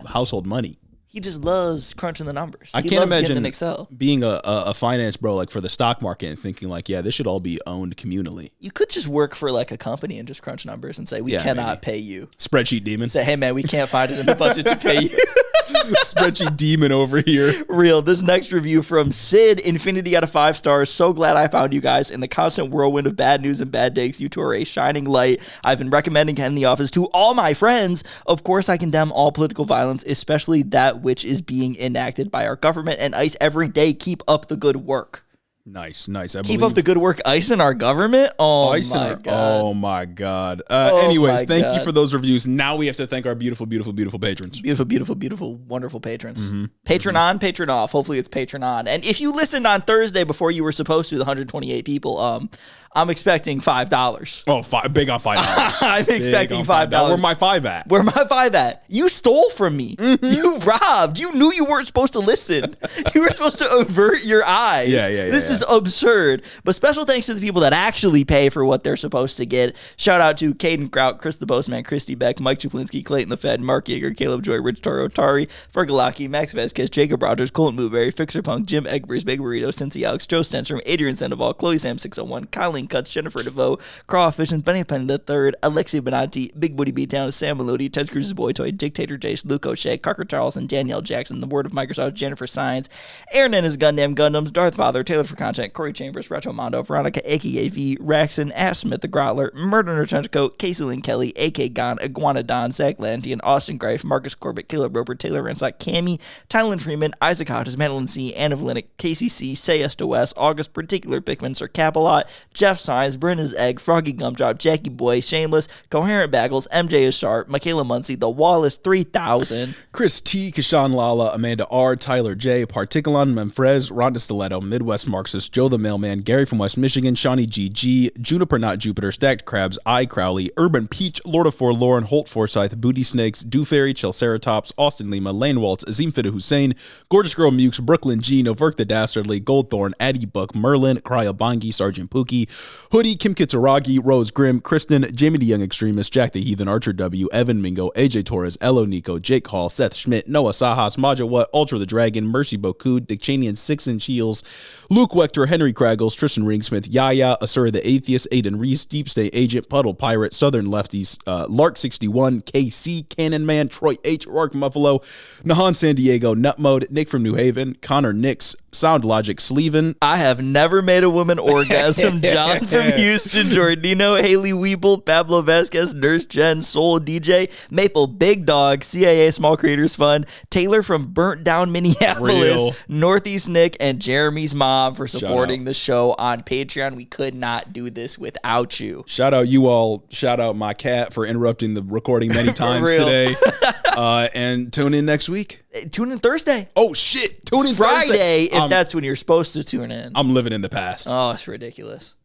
household money. He just loves crunching the numbers. I can't imagine in Excel being a finance bro like for the stock market and thinking like, yeah, this should all be owned communally. You could just work for like a company and just crunch numbers and say we cannot pay you. Spreadsheet demon. Say, hey man, we can't find it in the budget to pay you. Spreadsheet demon over here. Real. This next review from Sid, infinity out of 5 stars. So glad I found you guys. In the constant whirlwind of bad news and bad takes, you two are a shining light. I've been recommending Ken in the Office to all my friends. Of course, I condemn all political violence, especially that which is being enacted by our government and ICE every day. Keep up the good work. Nice. Keep up the good work, ICE and our government. Oh my god. Anyways, thank you for those reviews. Now we have to thank our beautiful patrons. Beautiful, wonderful patrons. Mm-hmm. Patron on, patron off. Hopefully it's patron on. And if you listened on Thursday before you were supposed to, the 128 people, I'm expecting $5. Oh, big on $5. I'm expecting $5. Where my 5 at? Where my 5 at? You stole from me. Mm-hmm. You robbed. You knew you weren't supposed to listen. You were supposed to avert your eyes. This is absurd. But special thanks to the people that actually pay for what they're supposed to get. Shout out to Caden Kraut, Chris the Postman, Christy Beck, Mike Chuflinski, Clayton the Fed, Mark Yeager, Caleb Joy, Rich Toro Tari, Fergalaki, Max Vasquez, Jacob Rogers, Colton Mooberry, Fixer Punk, Jim Egbers, Big Burrito, Cincy Alex, Joe Stenstrom, Adrian Sandoval, Chloe Sam 601, Colleen Cuts, Jennifer DeVoe, Crawfish and Benny Penn III, Alexi Benanti, Big Booty Beatdown, Sam Melody, Ted Cruz's Boy Toy, Dictator Jace, Luke O'Shea, Carker Charleston, Danielle Jackson, The Word of Microsoft, Jennifer Science, Aaron and his Gundam Gundams, Darth Father, Taylor for Content, Corey Chambers, Retro Mondo, Veronica, aka V, Raxon, Ash Smith the Grottler, Murder in a Trenchcoat, Casey Lynn Kelly, AK Gon, Iguana Don, Zach Lantian, Austin Greif, Marcus Corbett, Caleb Roper, Taylor Ransock, Cammy, Tylen Freeman, Isaac Hodges, Madeline C, Anna Valinik, Casey C, Sayas to West, August Particular Pickman, Sir Capalot, Jeff Sines, Brenda's Egg, Froggy Gumdrop, Jackie Boy, Shameless, Coherent Bagels, MJ is Sharp, Michaela Muncie, The Wallace 3000, Chris T, Kashan Lala, Amanda R, Tyler J, Particulon, Memfrez, Rhonda Stiletto, Midwest Marks Texas, Joe the Mailman, Gary from West Michigan, Shawnee GG, Juniper Not Jupiter, Stacked Crabs, I Crowley, Urban Peach, Lord of Forlorn, Holt Forsyth, Booty Snakes, Dew Fairy, Chelceratops, Austin Lima, Lane Waltz, Azim Fitta Hussein, Gorgeous Girl Mukes, Brooklyn G, Noverk the Dastardly, Goldthorn, Addy Buck, Merlin, Cryobangi, Sergeant Pookie, Hoodie, Kim Kitsuragi, Rose Grimm, Kristen, Jamie the Young Extremist, Jack the Heathen, Archer W, Evan Mingo, AJ Torres, Elo Nico, Jake Hall, Seth Schmidt, Noah Sajas, Maja What, Ultra the Dragon, Mercy Boku, Dick Cheney and 6-inch Heels, Luke Wechter, Henry Kraggles, Tristan Ringsmith, Yaya, Asura the Atheist, Aiden Reese, Deep State Agent, Puddle Pirate, Southern Lefties, Lark 61, KC, Cannon Man, Troy H, Mark Muffalo, Nahan San Diego, Nut Mode, Nick from New Haven, Connor Nix, Sound Logic, Sleven. I have never made a woman orgasm. John from Houston, Jordino, Haley Weeble, Pablo Vasquez, Nurse Jen, Soul DJ, Maple Big Dog, CIA Small Creators Fund, Taylor from Burnt Down Minneapolis, Real. Northeast Nick, and Jeremy's mom for supporting out. the show on Patreon. We could not do this without you. Shout out you all. Shout out my cat for interrupting the recording many times Real. today. And tune in next week. Tune in Thursday. Oh, shit. Tune in Friday, Thursday. if that's when you're supposed to tune in. I'm living in the past. Oh, it's ridiculous.